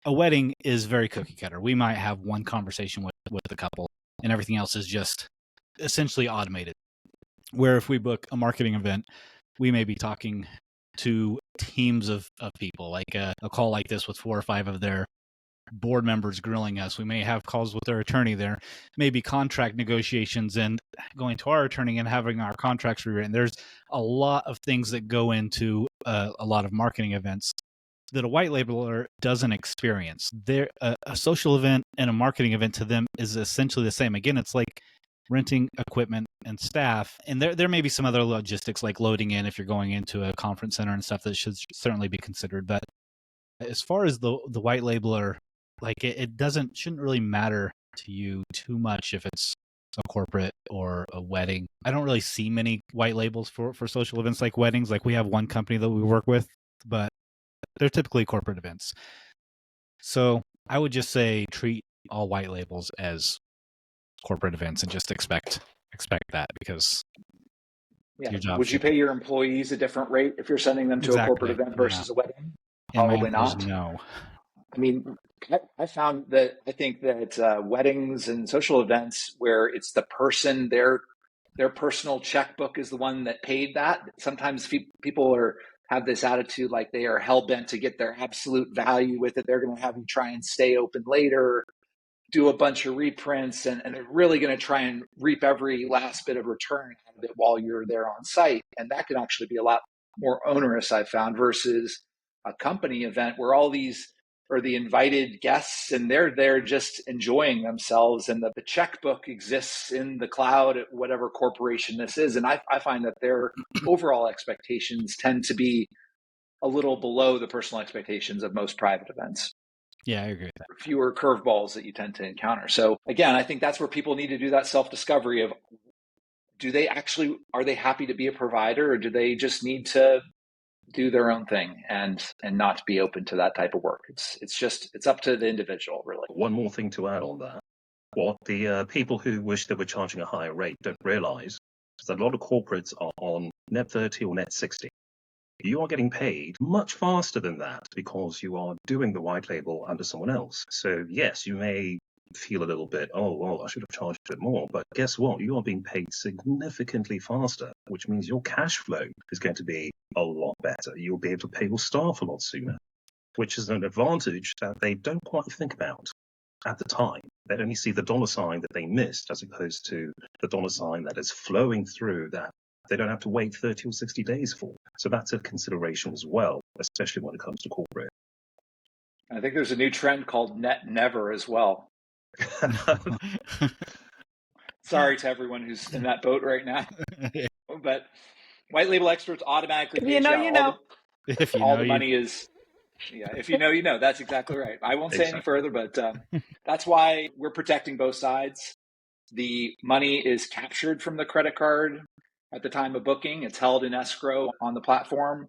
a wedding is very cookie cutter. We might have one conversation with the couple and everything else is just essentially automated. Where if we book a marketing event, we may be talking to teams of people, like a call like this with 4 or 5 of their board members grilling us. We may have calls with their attorney there, maybe contract negotiations and going to our attorney and having our contracts rewritten. There's a lot of things that go into a lot of marketing events that a white labeler doesn't experience. A social event and a marketing event to them is essentially the same. Again, it's like renting equipment and staff. And there may be some other logistics like loading in if you're going into a conference center and stuff that should certainly be considered. But as far as the white labeler, like it shouldn't really matter to you too much if it's a corporate or a wedding. I don't really see many white labels for social events like weddings. Like we have one company that we work with, but they're typically corporate events. So I would just say treat all white labels as corporate events and just expect that, because your job. Would you pay your employees a different rate if you're sending them to a corporate event versus a wedding? Probably not. No. I mean, I found that I think that weddings and social events where it's the person, their personal checkbook is the one that paid that. Sometimes people have this attitude like they are hell bent to get their absolute value with it. They're going to have you try and stay open later, do a bunch of reprints, and they're really going to try and reap every last bit of return out of it while you're there on site. And that can actually be a lot more onerous, I've found, versus a company event where all these are the invited guests and they're there just enjoying themselves, and the checkbook exists in the cloud at whatever corporation this is. And I find that their overall expectations tend to be a little below the personal expectations of most private events. Yeah, I agree with that. Fewer curveballs that you tend to encounter. So again, I think that's where people need to do that self-discovery of, are they happy to be a provider, or do they just need to do their own thing and not be open to that type of work? It's up to the individual, really. One more thing to add on that. What the people who wish they were charging a higher rate don't realize is that a lot of corporates are on net 30 or net 60. You are getting paid much faster than that because you are doing the white label under someone else. So yes, you may feel a little bit, oh, well, I should have charged a bit more. But guess what? You are being paid significantly faster, which means your cash flow is going to be a lot better. You'll be able to pay your staff a lot sooner, which is an advantage that they don't quite think about at the time. They only see the dollar sign that they missed as opposed to the dollar sign that is flowing through that they don't have to wait 30 or 60 days for. So that's a consideration as well, especially when it comes to corporate. I think there's a new trend called net never as well. Sorry to everyone who's in that boat right now. But white label experts automatically pay if all the money is. Yeah, if you know, you know. That's exactly right. I won't say any further, but that's why we're protecting both sides. The money is captured from the credit card at the time of booking. It's held in escrow on the platform.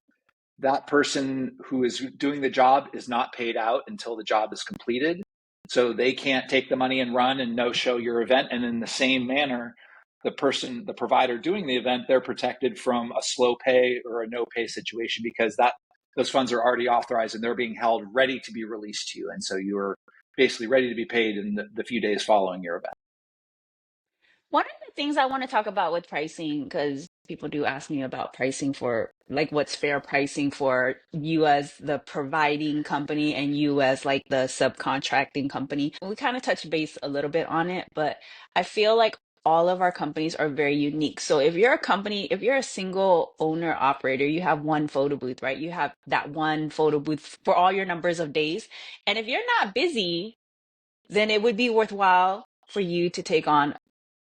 That person who is doing the job is not paid out until the job is completed. So they can't take the money and run and no-show your event. And in the same manner, the provider doing the event, they're protected from a slow pay or a no pay situation because those funds are already authorized and they're being held ready to be released to you. And so you're basically ready to be paid in the few days following your event. One of the things I want to talk about with pricing, because people do ask me about pricing for like what's fair pricing for you as the providing company and you as like the subcontracting company. We kind of touched base a little bit on it, but I feel like all of our companies are very unique. So if you're a single owner operator, you have one photo booth, right? You have that one photo booth for all your numbers of days. And if you're not busy, then it would be worthwhile for you to take on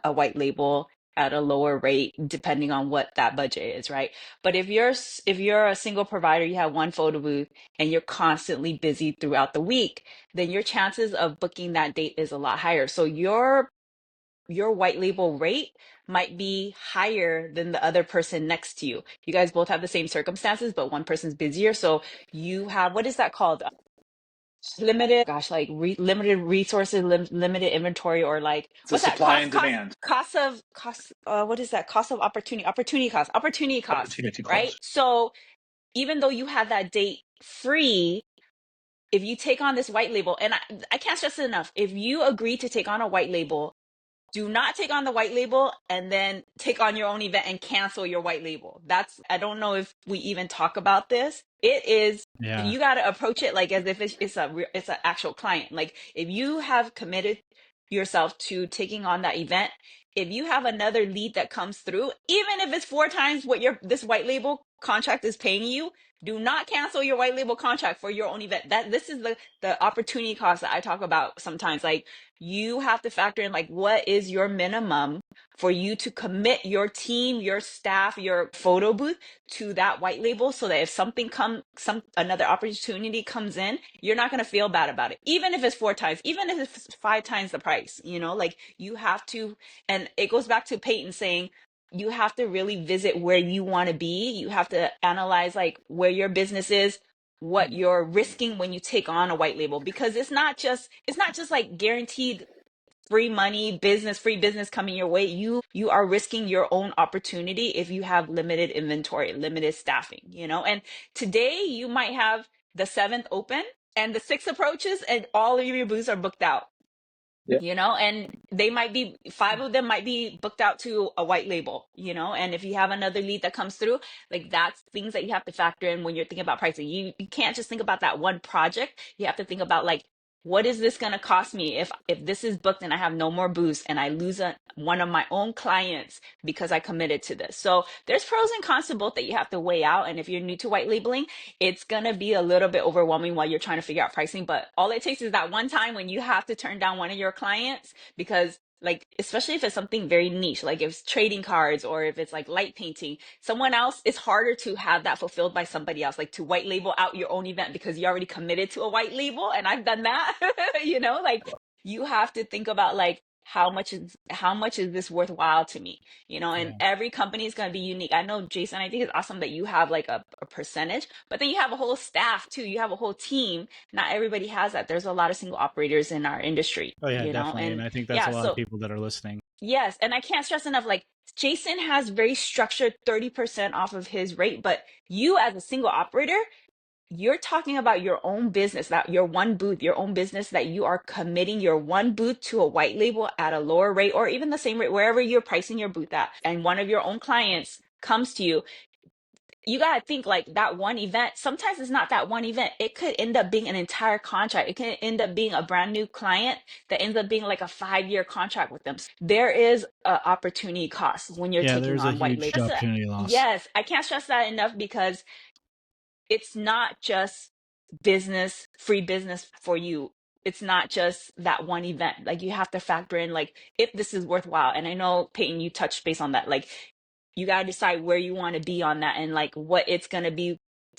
a white label at a lower rate depending on what that budget is, right? But if you're a single provider, you have one photo booth and you're constantly busy throughout the week, then your chances of booking that date is a lot higher. So your white label rate might be higher than the other person next to you. You guys both have the same circumstances, but one person's busier. So you have, what is that called? Limited resources, limited inventory, or like it's what's that supply and demand cost what is that, cost of opportunity cost, right? So even though you have that date free, if you take on this white label, and I can't stress it enough, if you agree to take on a white label, do not take on the white label and then take on your own event and cancel your white label. I don't know if we even talk about this. It is, you got to approach it like as if it's an actual client. Like if you have committed yourself to taking on that event, if you have another lead that comes through, even if it's 4 times what this white label contract is paying you, do not cancel your white label contract for your own event. This is the opportunity cost that I talk about sometimes. Like, you have to factor in, like, what is your minimum for you to commit your team, your staff, your photo booth to that white label, so that if another opportunity comes in, you're not going to feel bad about it, even if it's 4 times, even if it's 5 times the price. Like, you have to. And it goes back to Peyton saying, you have to really visit where you want to be. You have to analyze, like, where your business is, what you're risking when you take on a white label, because it's not just like guaranteed free business coming your way. You are risking your own opportunity if you have limited inventory, limited staffing. And today you might have the 7th open and the 6th approaches and all of your booths are booked out. And they might be 5 of them might be booked out to a white label. And if you have another lead that comes through, like, that's things that you have to factor in when you're thinking about pricing. You can't just think about that one project. You have to think about, like, what is this going to cost me if this is booked and I have no more booths and I lose one of my own clients because I committed to this. So there's pros and cons to both that you have to weigh out. And if you're new to white labeling, it's going to be a little bit overwhelming while you're trying to figure out pricing. But all it takes is that one time when you have to turn down one of your clients because, like, especially if it's something very niche, like if it's trading cards or if it's like light painting, someone else, it's harder to have that fulfilled by somebody else, like to white label out your own event because you already committed to a white label. And I've done that. Like, you have to think about, like, how much is this worthwhile to me? And every company is going to be unique. I know, Jason, I think it's awesome that you have like a percentage, but then you have a whole staff too. You have a whole team. Not everybody has that. There's a lot of single operators in our industry. Oh yeah, definitely. And I think that's a lot of people that are listening. Yes. And I can't stress enough, like, Jason has very structured 30% off of his rate, but you as a single operator, you're talking about your own business, that your one booth, your own business, that you are committing your one booth to a white label at a lower rate or even the same rate, wherever you're pricing your booth at. And one of your own clients comes to you. You got to think, like, that one event, sometimes it's not that one event. It could end up being an entire contract. It could end up being a brand new client that ends up being like a 5-year contract with them. There is an opportunity cost when you're taking on white label. Opportunity loss. Yes, I can't stress that enough, because it's not just free business for you. It's not just that one event. Like, you have to factor in, like, if this is worthwhile. And I know, Peyton, you touched base on that. Like, you got to decide where you want to be on that and, like, what it's going to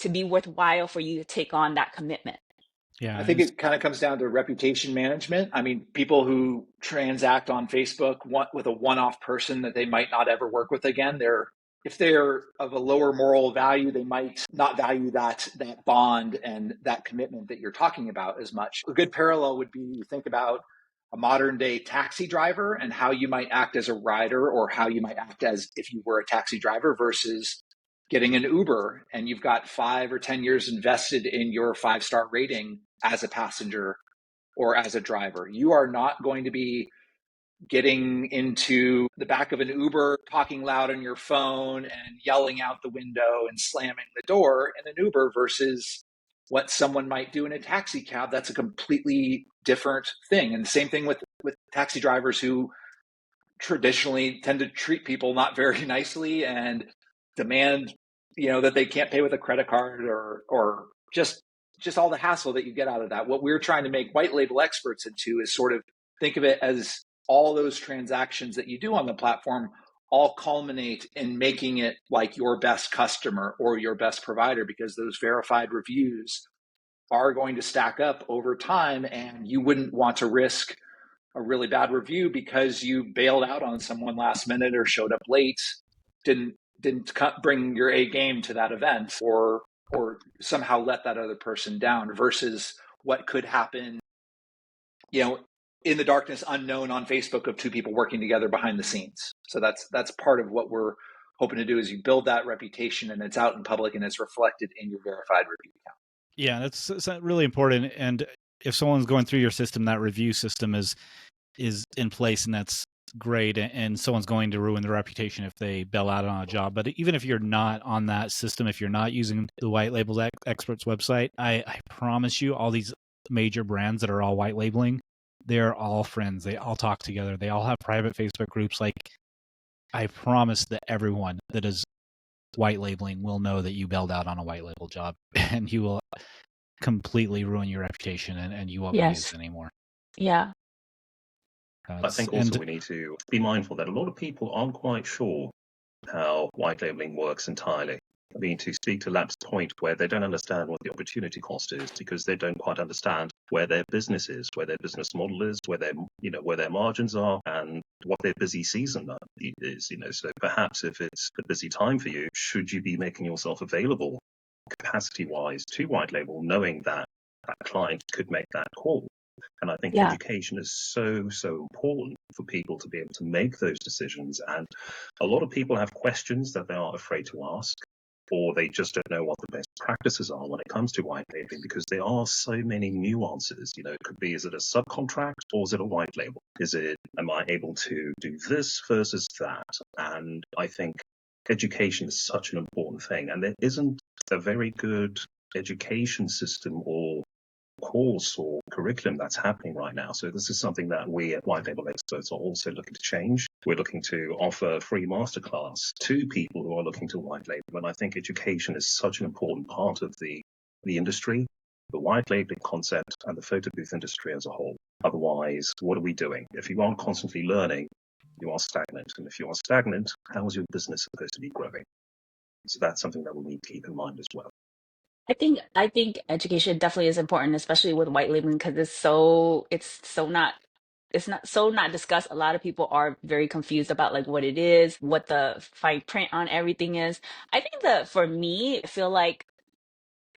be worthwhile for you to take on that commitment. Yeah, I think it kind of comes down to reputation management. I mean, people who transact on Facebook with a one-off person that they might not ever work with again, if they're of a lower moral value, they might not value that bond and that commitment that you're talking about as much. A good parallel would be, you think about a modern day taxi driver and how you might act as a rider, or how you might act as if you were a taxi driver, versus getting an Uber and you've got 5 or 10 years invested in your 5-star rating as a passenger or as a driver. You are not going to be getting into the back of an Uber, talking loud on your phone and yelling out the window and slamming the door in an Uber, versus what someone might do in a taxi cab. That's a completely different thing. And the same thing with taxi drivers, who traditionally tend to treat people not very nicely and demand, that they can't pay with a credit card, or just all the hassle that you get out of that. What we're trying to make white label experts into is sort of think of it as all those transactions that you do on the platform all culminate in making it like your best customer or your best provider, because those verified reviews are going to stack up over time, and you wouldn't want to risk a really bad review because you bailed out on someone last minute or showed up late, didn't bring your A game to that event, or somehow let that other person down, versus what could happen, in the darkness, unknown on Facebook, of 2 people working together behind the scenes. So that's part of what we're hoping to do, is you build that reputation and it's out in public and it's reflected in your verified review account. Yeah, that's really important. And if someone's going through your system, that review system is in place, and that's great. And someone's going to ruin their reputation if they bail out on a job. But even if you're not on that system, if you're not using the White Labels Experts website, I promise you, all these major brands that are all white labeling, they're all friends. They all talk together. They all have private Facebook groups. Like, I promise that everyone that is white labeling will know that you bailed out on a white label job, and you will completely ruin your reputation, and you won't be used Yes. anymore. Yeah. I think also we need to be mindful that a lot of people aren't quite sure how white labeling works entirely. I mean, to speak to Lab's point, where they don't understand what the opportunity cost is because they don't quite understand where their business is, where their business model is, where their margins are, and what their busy season is. So perhaps if it's a busy time for you, should you be making yourself available capacity-wise to white label, knowing that that client could make that call? And I think Yeah. education is so, so important for people to be able to make those decisions. And a lot of people have questions that they are afraid to ask, or they just don't know what the best practices are when it comes to white labeling, because there are so many nuances. It could be, is it a subcontract or is it a white label? Am I able to do this versus that? And I think education is such an important thing. And there isn't a very good education system or course or curriculum that's happening right now. So this is something that we at White Label Experts are also looking to change. We're looking to offer a free masterclass to people who are looking to white label. And I think education is such an important part of the industry, the white labeling concept and the photo booth industry as a whole. Otherwise, what are we doing? If you aren't constantly learning, you are stagnant. And if you are stagnant, how is your business supposed to be growing? So that's something that we need to keep in mind as well. I think education definitely is important, especially with white labeling, because it's not discussed. A lot of people are very confused about like what it is, what the fine print on everything is. I think that for me, I feel like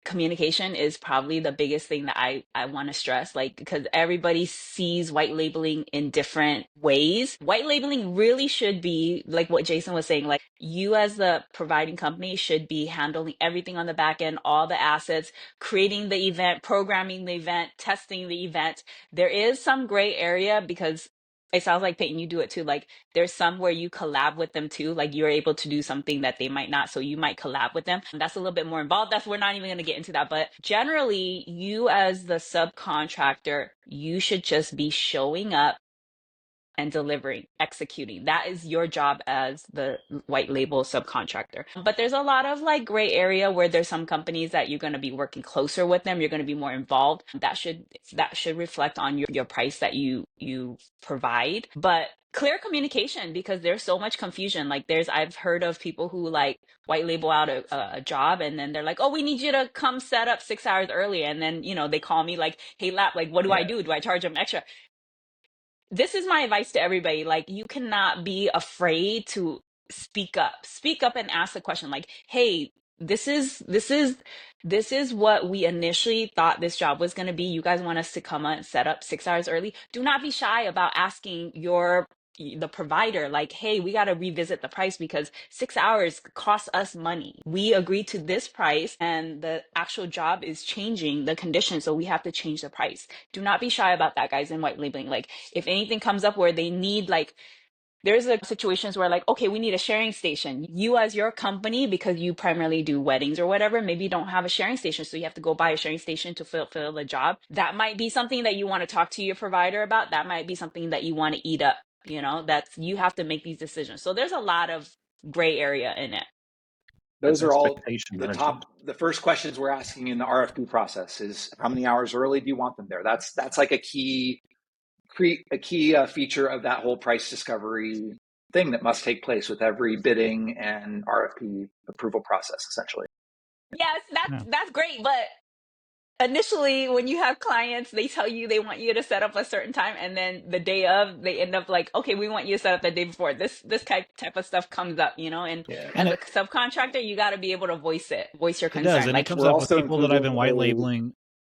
communication is probably the biggest thing that I want to stress, like, because everybody sees white labeling in different ways. White labeling really should be like what Jason was saying, like you as the providing company should be handling everything on the back end, all the assets, creating the event, programming the event, testing the event. There is some gray area because it sounds like, Peyton, you do it too. Like there's some where you collab with them too. Like you're able to do something that they might not. So you might collab with them. That's a little bit more involved. We're not even going to get into that. But generally, you as the subcontractor, you should just be showing up and delivering, executing. That is your job as the white label subcontractor. But there's a lot of like gray area where there's some companies that you're going to be working closer with them. You're going to be more involved. That should reflect on your price that you provide. But clear communication, because there's so much confusion. Like I've heard of people who like white label out a job and then they're like, oh, we need you to come set up 6 hours early. And then, they call me like, hey, Lap, like, what do I do? Do I charge them extra? This is my advice to everybody. Like, you cannot be afraid to speak up and ask the question, like, hey, this is what we initially thought this job was going to be. You guys want us to come and set up 6 hours early? Do not be shy about asking the provider, like, hey, we got to revisit the price because 6 hours costs us money. We agreed to this price and the actual job is changing the conditions, so we have to change the price. Do not be shy about that, guys, in white labeling. Like, if anything comes up where they need, like, there's situations where, like, okay, we need a sharing station. You as your company, because you primarily do weddings or whatever, maybe you don't have a sharing station. So you have to go buy a sharing station to fulfill the job. That might be something that you want to talk to your provider about. That might be something that you want to eat up. You have to make these decisions. So there's a lot of gray area in it. Those And are all expectation management. the first questions we're asking in the RFP process is how many hours early do you want them there? That's like a key feature of that whole price discovery thing that must take place with every bidding and RFP approval process, essentially. Yes, that's great, but initially when you have clients, they tell you they want you to set up a certain time, and then the day of they end up like, okay, we want you to set up the day before. This type of stuff comes up, and as a subcontractor, you got to be able to voice your concern. It does, and like, it comes up with people that I've been white labeling,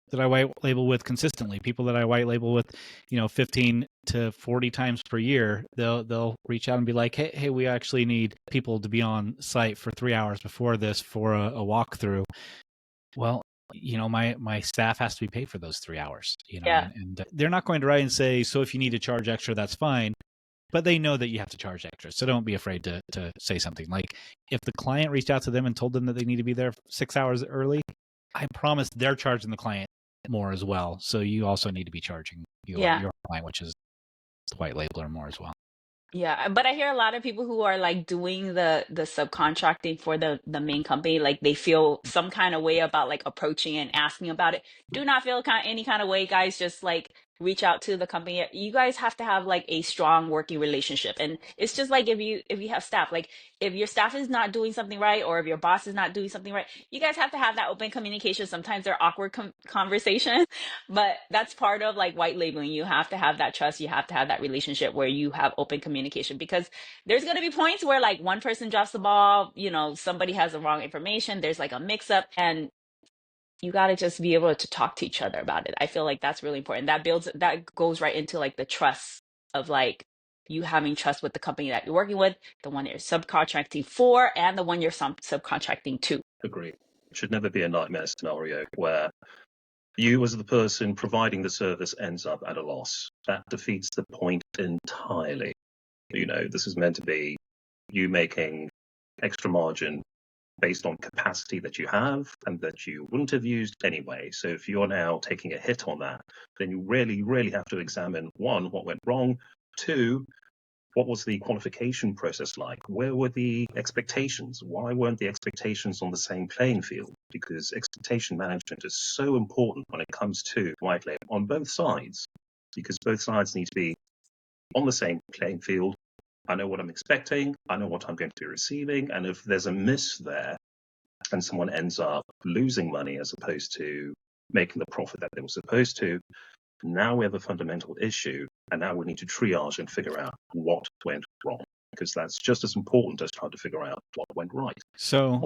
that I white label with consistently. People that I white label with, 15 to 40 times per year. They'll reach out and be like, hey, we actually need people to be on site for 3 hours before this for a walkthrough. Well, my staff has to be paid for those 3 hours, and they're not going to write and say, so if you need to charge extra, that's fine. But they know that you have to charge extra. So don't be afraid to say something. Like, if the client reached out to them and told them that they need to be there 6 hours early, I promise they're charging the client more as well. So you also need to be charging your client, which is the white labeler, more as well. Yeah, but I hear a lot of people who are like doing the subcontracting for the main company, like they feel some kind of way about like approaching and asking about it. Do not feel any kind of way, guys. Just like reach out to the company. You guys have to have like a strong working relationship, and it's just like if you have staff, like if your staff is not doing something right, or if your boss is not doing something right, you guys have to have that open communication. Sometimes they're awkward conversations, but that's part of like white labeling. You have to have that trust. You have to have that relationship where you have open communication, because there's going to be points where like one person drops the ball, somebody has the wrong information, there's like a mix up, and you got to just be able to talk to each other about it. I feel like that's really important. That goes right into like the trust of like you having trust with the company that you're working with, the one you're subcontracting for, and the one you're subcontracting to. Agree. It should never be a nightmare scenario where you as the person providing the service ends up at a loss. That defeats the point entirely. This is meant to be you making extra margin based on capacity that you have and that you wouldn't have used anyway. So if you're now taking a hit on that, then you really, really have to examine, one, what went wrong, two, what was the qualification process like? Where were the expectations? Why weren't the expectations on the same playing field? Because expectation management is so important when it comes to white label on both sides, because both sides need to be on the same playing field. I know what I'm expecting. I know what I'm going to be receiving. And if there's a miss there and someone ends up losing money as opposed to making the profit that they were supposed to, now we have a fundamental issue, and now we need to triage and figure out what went wrong, because that's just as important as trying to figure out what went right. So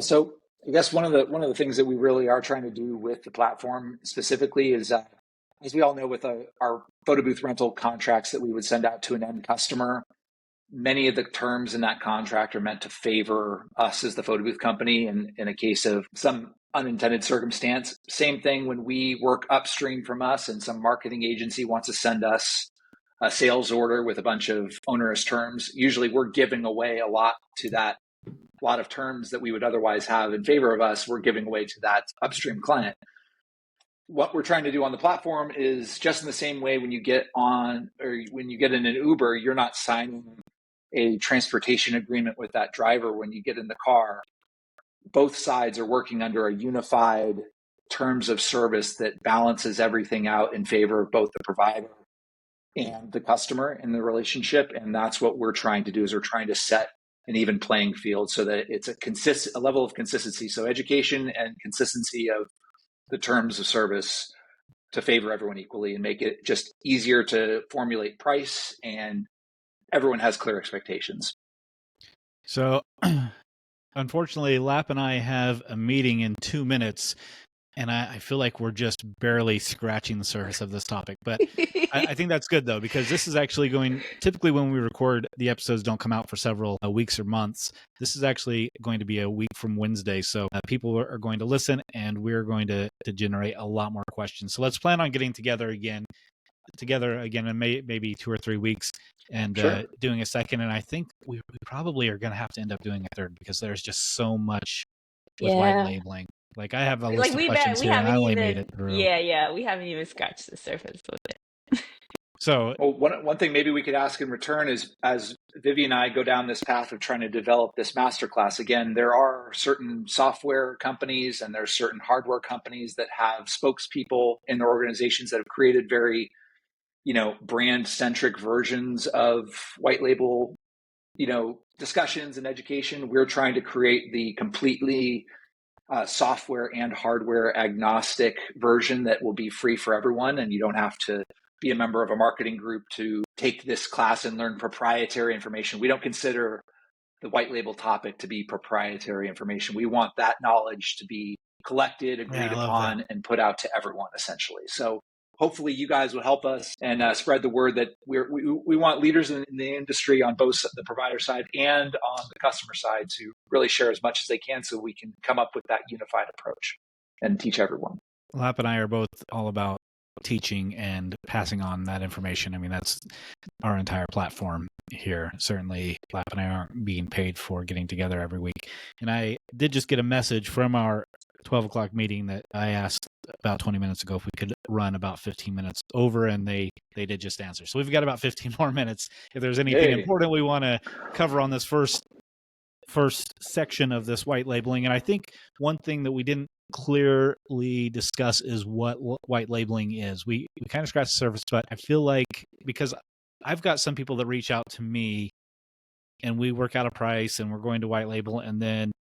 I guess one of the things that we really are trying to do with the platform specifically is, as we all know, with our photo booth rental contracts that we would send out to an end customer, many of the terms in that contract are meant to favor us as the photo booth company in a case of some unintended circumstance. Same thing when we work upstream from us and some marketing agency wants to send us a sales order with a bunch of onerous terms. Usually we're giving away a lot of terms that we would otherwise have in favor of us. We're giving away to that upstream client. What we're trying to do on the platform is just in the same way when you get on or when you get in an Uber, you're not signing a transportation agreement with that driver when you get in the car. Both sides are working under a unified terms of service that balances everything out in favor of both the provider and the customer in the relationship. And that's what we're trying to do, is we're trying to set an even playing field so that it's a level of consistency. So education and consistency of the terms of service to favor everyone equally and make it just easier to formulate price, and everyone has clear expectations. So unfortunately, Lap and I have a meeting in 2 minutes, and I feel like we're just barely scratching the surface of this topic. But I think that's good, though, because this is actually typically when we record, the episodes don't come out for several weeks or months. This is actually going to be a week from Wednesday. So people are going to listen, and we're going to generate a lot more questions. So let's plan on getting together again in maybe 2 or 3 weeks and Sure. doing a second. And I think we probably are going to have to end up doing a third, because there's just so much with white Yeah. labeling. Like I have a Like list of questions here, and I only made it through. we haven't even scratched the surface with it. So, well, one thing maybe we could ask in return is, as Vivi and I go down this path of trying to develop this masterclass, again, there are certain software companies and there's certain hardware companies that have spokespeople in their organizations that have created very, brand-centric versions of white label, discussions and education. We're trying to create the completely software and hardware agnostic version that will be free for everyone, and you don't have to be a member of a marketing group to take this class and learn proprietary information. We don't consider the white label topic to be proprietary information. We want that knowledge to be collected, agreed upon, and put out to everyone, essentially. So hopefully you guys will help us and spread the word that we want leaders in the industry on both the provider side and on the customer side to really share as much as they can, so we can come up with that unified approach and teach everyone. Lap and I are both all about teaching and passing on that information. I mean, that's our entire platform here. Certainly, Lap and I aren't being paid for getting together every week. And I did just get a message from our 12 o'clock meeting that I asked about 20 minutes ago if we could run about 15 minutes over, and they did just answer. So we've got about 15 more minutes. If there's anything important we want to cover on this first section of this white labeling. And I think one thing that we didn't clearly discuss is what white labeling is. We kind of scratched the surface, but I feel like, because I've got some people that reach out to me and we work out a price and we're going to white label, and then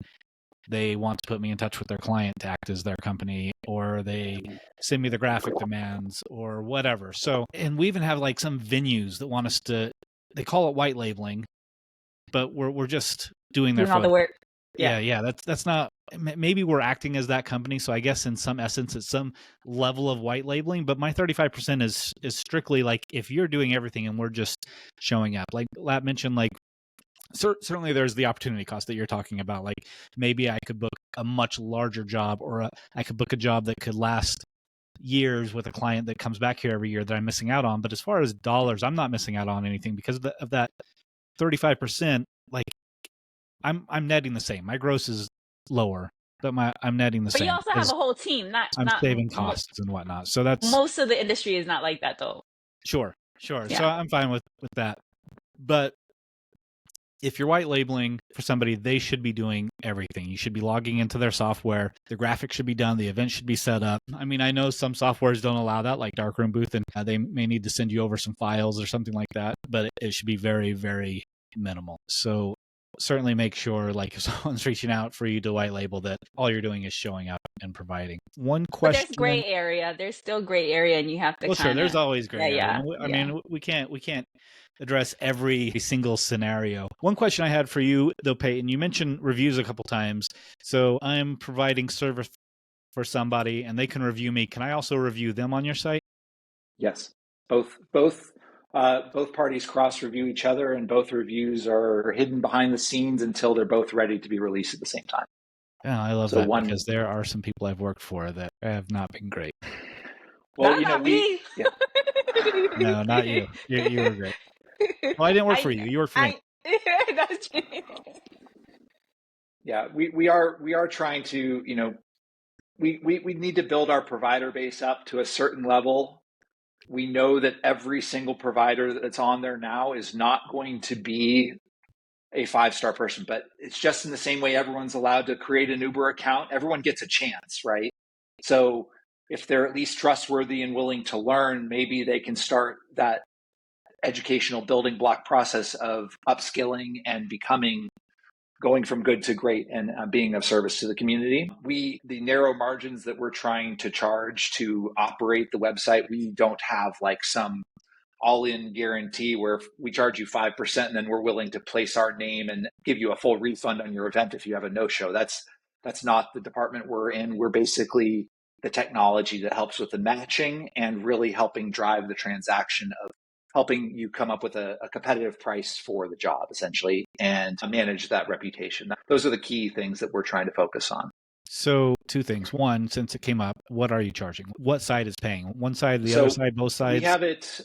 they want to put me in touch with their client to act as their company, or they send me the graphic demands or whatever. So, and we even have like some venues that want us to, they call it white labeling, but we're just doing their all the work. Yeah. That's not, maybe we're acting as that company. So I guess in some essence, it's some level of white labeling, but my 35% is strictly like, if you're doing everything and we're just showing up, like Lat mentioned, like, certainly there's the opportunity cost that you're talking about. Like maybe I could book a much larger job, or I could book a job that could last years with a client that comes back here every year that I'm missing out on. But as far as dollars, I'm not missing out on anything because of that 35%. Like I'm netting the same. My gross is lower, but I'm netting the same. But you also have a whole team, I'm saving costs and whatnot. So that's, most of the industry is not like that though. Sure. Yeah. So I'm fine with that. But if you're white labeling for somebody, they should be doing everything. You should be logging into their software. The graphics should be done. The event should be set up. I mean, I know some softwares don't allow that, like Darkroom Booth, and they may need to send you over some files or something like that, but it should be very, very minimal. So certainly make sure, like, if someone's reaching out for you to white label, that all you're doing is showing up and providing. One question. But there's gray area. There's still gray area, and you have to sure, there's always gray area. Yeah. I mean, we can't address every single scenario. One question I had for you, though, Peyton, you mentioned reviews a couple times. So I'm providing service for somebody and they can review me. Can I also review them on your site? Yes, both parties cross-review each other, and both reviews are hidden behind the scenes until they're both ready to be released at the same time. Yeah, I love that, because there are some people I've worked for that have not been great. Well, not me. Yeah. No, not you. You were great. Well, I didn't work for you. You worked for me. That's true. Yeah, we are trying to, we need to build our provider base up to a certain level. We know that every single provider that's on there now is not going to be a 5-star person, but it's just in the same way everyone's allowed to create an Uber account. Everyone gets a chance, right? So if they're at least trustworthy and willing to learn, maybe they can start that educational building block process of upskilling and going from good to great and being of service to the community. The narrow margins that we're trying to charge to operate the website, we don't have like some all-in guarantee where we charge you 5% and then we're willing to place our name and give you a full refund on your event if you have a no-show. That's not the department we're in. We're basically the technology that helps with the matching and really helping drive the transaction of helping you come up with a competitive price for the job, essentially, and manage that reputation. Those are the key things that we're trying to focus on. So 2 things. One, since it came up, what are you charging? What side is paying? One side, the other side, both sides? We have it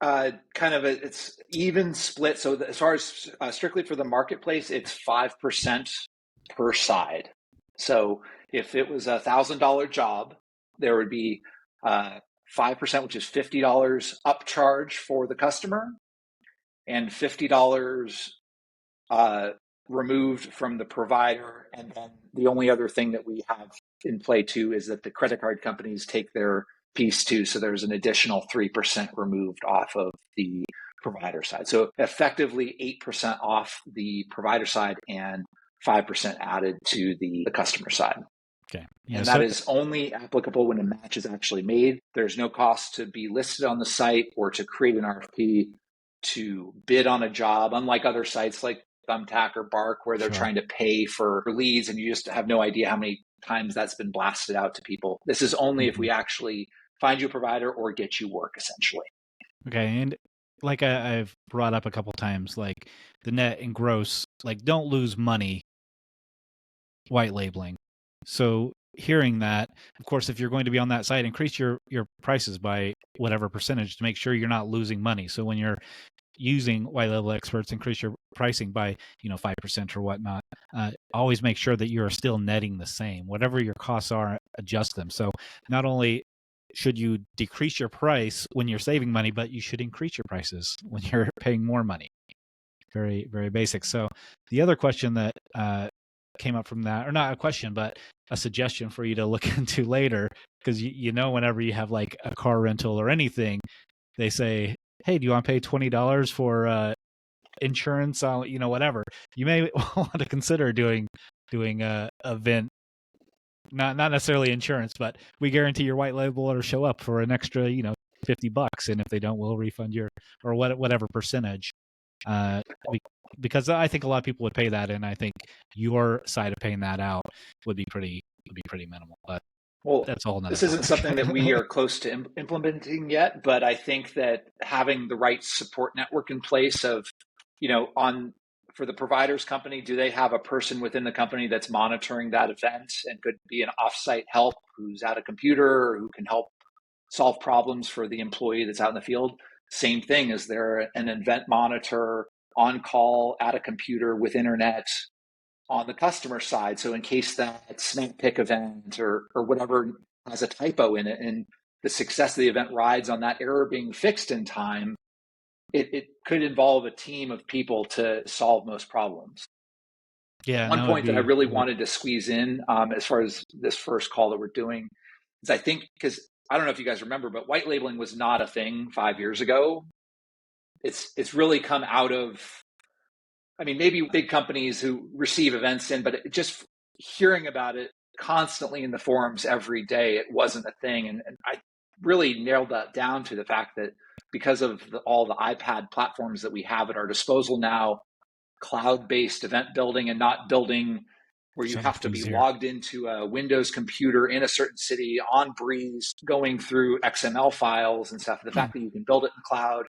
it's even split. So as far as strictly for the marketplace, it's 5% per side. So if it was $1,000 job, there would be 5%, which is $50 upcharge for the customer, and $50 removed from the provider. And then the only other thing that we have in play too is that the credit card companies take their piece too. So there's an additional 3% removed off of the provider side. So effectively 8% off the provider side and 5% added to the customer side. Okay. Yeah, and that is only applicable when a match is actually made. There's no cost to be listed on the site or to create an RFP to bid on a job, unlike other sites like Thumbtack or Bark, where they're trying to pay for leads and you just have no idea how many times that's been blasted out to people. This is only if we actually find you a provider or get you work, essentially. Okay. And like I've brought up a couple times, like the net and gross, like don't lose money white labeling. So hearing that, of course, if you're going to be on that site, increase your prices by whatever percentage to make sure you're not losing money. So when you're using white label experts increase your pricing by 5% or whatnot, always make sure that you're still netting the same. Whatever your costs are, adjust them. So not only should you decrease your price when you're saving money, but you should increase your prices when you're paying more money. Very, very basic. So the other question that came up from that, or not a question, but a suggestion for you to look into later, because whenever you have like a car rental or anything, they say, hey, do you want to pay $20 for insurance on whatever? You may want to consider doing a event, not necessarily insurance, but we guarantee your white label will show up for an extra $50, and if they don't, we'll refund your or whatever percentage. Because I think a lot of people would pay that, and I think your side of paying that out would be pretty minimal. But that's all. This isn't something that we are close to implementing yet, but I think that having the right support network in place of, for the provider's company, do they have a person within the company that's monitoring that event and could be an offsite help who's at a computer or who can help solve problems for the employee that's out in the field? Same thing. Is there an event monitor on call at a computer with internet on the customer side? So in case that snap pick event or whatever has a typo in it and the success of the event rides on that error being fixed in time, it could involve a team of people to solve most problems. Yeah. One point that I really wanted to squeeze in as far as this first call that we're doing is I think, because I don't know if you guys remember, but white labeling was not a thing 5 years ago. It's really come out of, maybe big companies who receive events in, but just hearing about it constantly in the forums every day, it wasn't a thing. And I really nailed that down to the fact that because of all the iPad platforms that we have at our disposal now, cloud-based event building and not building where you have to be logged into a Windows computer in a certain city on Breeze, going through XML files and stuff. The fact that you can build it in the cloud,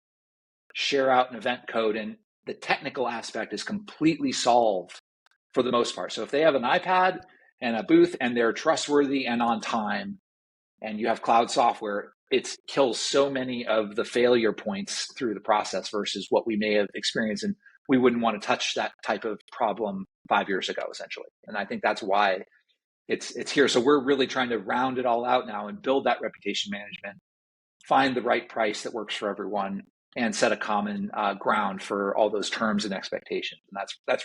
share out an event code, and the technical aspect is completely solved for the most part. So if they have an iPad and a booth and they're trustworthy and on time, and you have cloud software, it kills so many of the failure points through the process versus what we may have experienced. And we wouldn't want to touch that type of problem 5 years ago, essentially. And I think that's why it's here. So we're really trying to round it all out now and build that reputation management, find the right price that works for everyone, and set a common ground for all those terms and expectations. And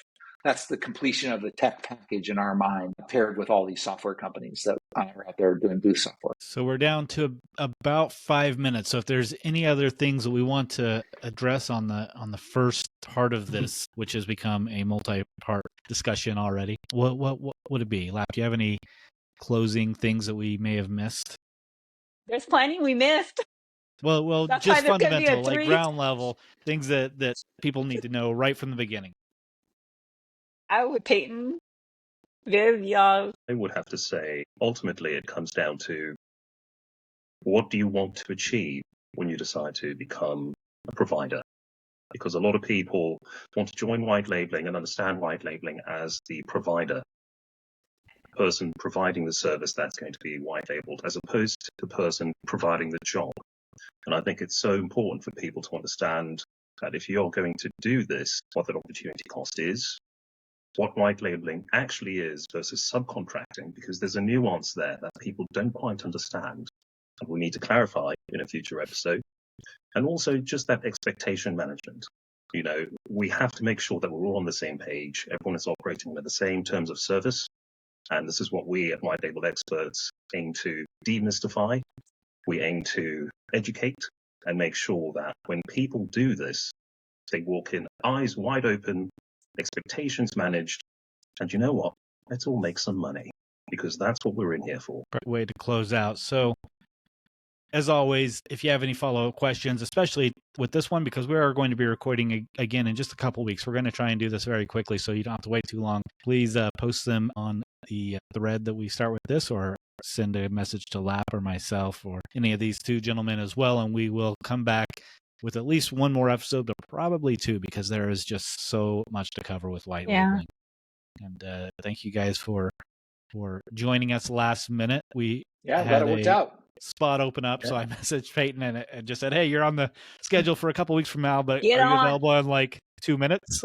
that's the completion of the tech package in our mind, paired with all these software companies that are out there doing booth software. So we're down to about 5 minutes. So if there's any other things that we want to address on the first part of this, which has become a multi-part discussion already, what would it be? Lap, do you have any closing things that we may have missed? There's plenty we missed. Well, just fundamental, like ground level things that people need to know right from the beginning. I would, Peyton, Viv, y'all. I would have to say, ultimately, it comes down to what do you want to achieve when you decide to become a provider? Because a lot of people want to join white labeling and understand white labeling as the provider, person providing the service that's going to be white labeled, as opposed to the person providing the job. And I think it's so important for people to understand that if you're going to do this, what that opportunity cost is, what white labeling actually is versus subcontracting, because there's a nuance there that people don't quite understand. And we need to clarify in a future episode. And also just that expectation management. We have to make sure that we're all on the same page. Everyone is operating with the same terms of service. And this is what we at White Label Experts aim to demystify. We aim to educate and make sure that when people do this, they walk in eyes wide open, expectations managed, and you know what? Let's all make some money, because that's what we're in here for. Great way to close out. So, as always, if you have any follow-up questions, especially with this one, because we are going to be recording again in just a couple of weeks, we're going to try and do this very quickly so you don't have to wait too long. Please post them on the thread that we start with this, or send a message to Lap or myself or any of these two gentlemen as well, and we will come back with at least one more episode, but probably two, because there is just so much to cover with white labeling. And thank you guys for joining us last minute. Glad it worked out. spot open up. So I messaged Peyton and just said, hey, you're on the schedule for a couple weeks from now, but Get are you on. available in like 2 minutes?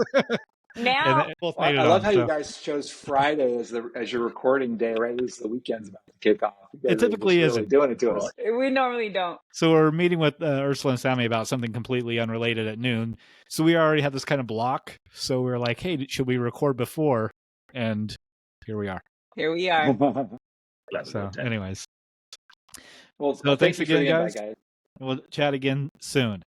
Now. And both Well, made it I love on. how So you guys chose Friday as your recording day, right as the weekend's about to kick off. You it guys are just typically really isn't. doing it to Right. us. We normally don't. So we're meeting with Ursula and Sammy about something completely unrelated at noon. So we already have this kind of block. So we're like, hey, should we record before? And here we are. Here we are. Glad it So worked out. anyways, Well, so thank thanks you for the again, invite, guys. guys. We'll chat again soon.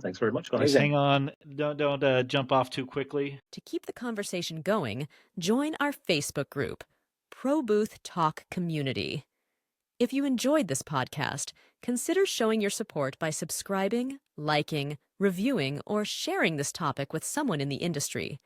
Thanks very much, guys. Just Amazing. hang on. Don't jump off too quickly. To keep the conversation going, join our Facebook group, Pro Booth Talk Community. If you enjoyed this podcast, consider showing your support by subscribing, liking, reviewing, or sharing this topic with someone in the industry.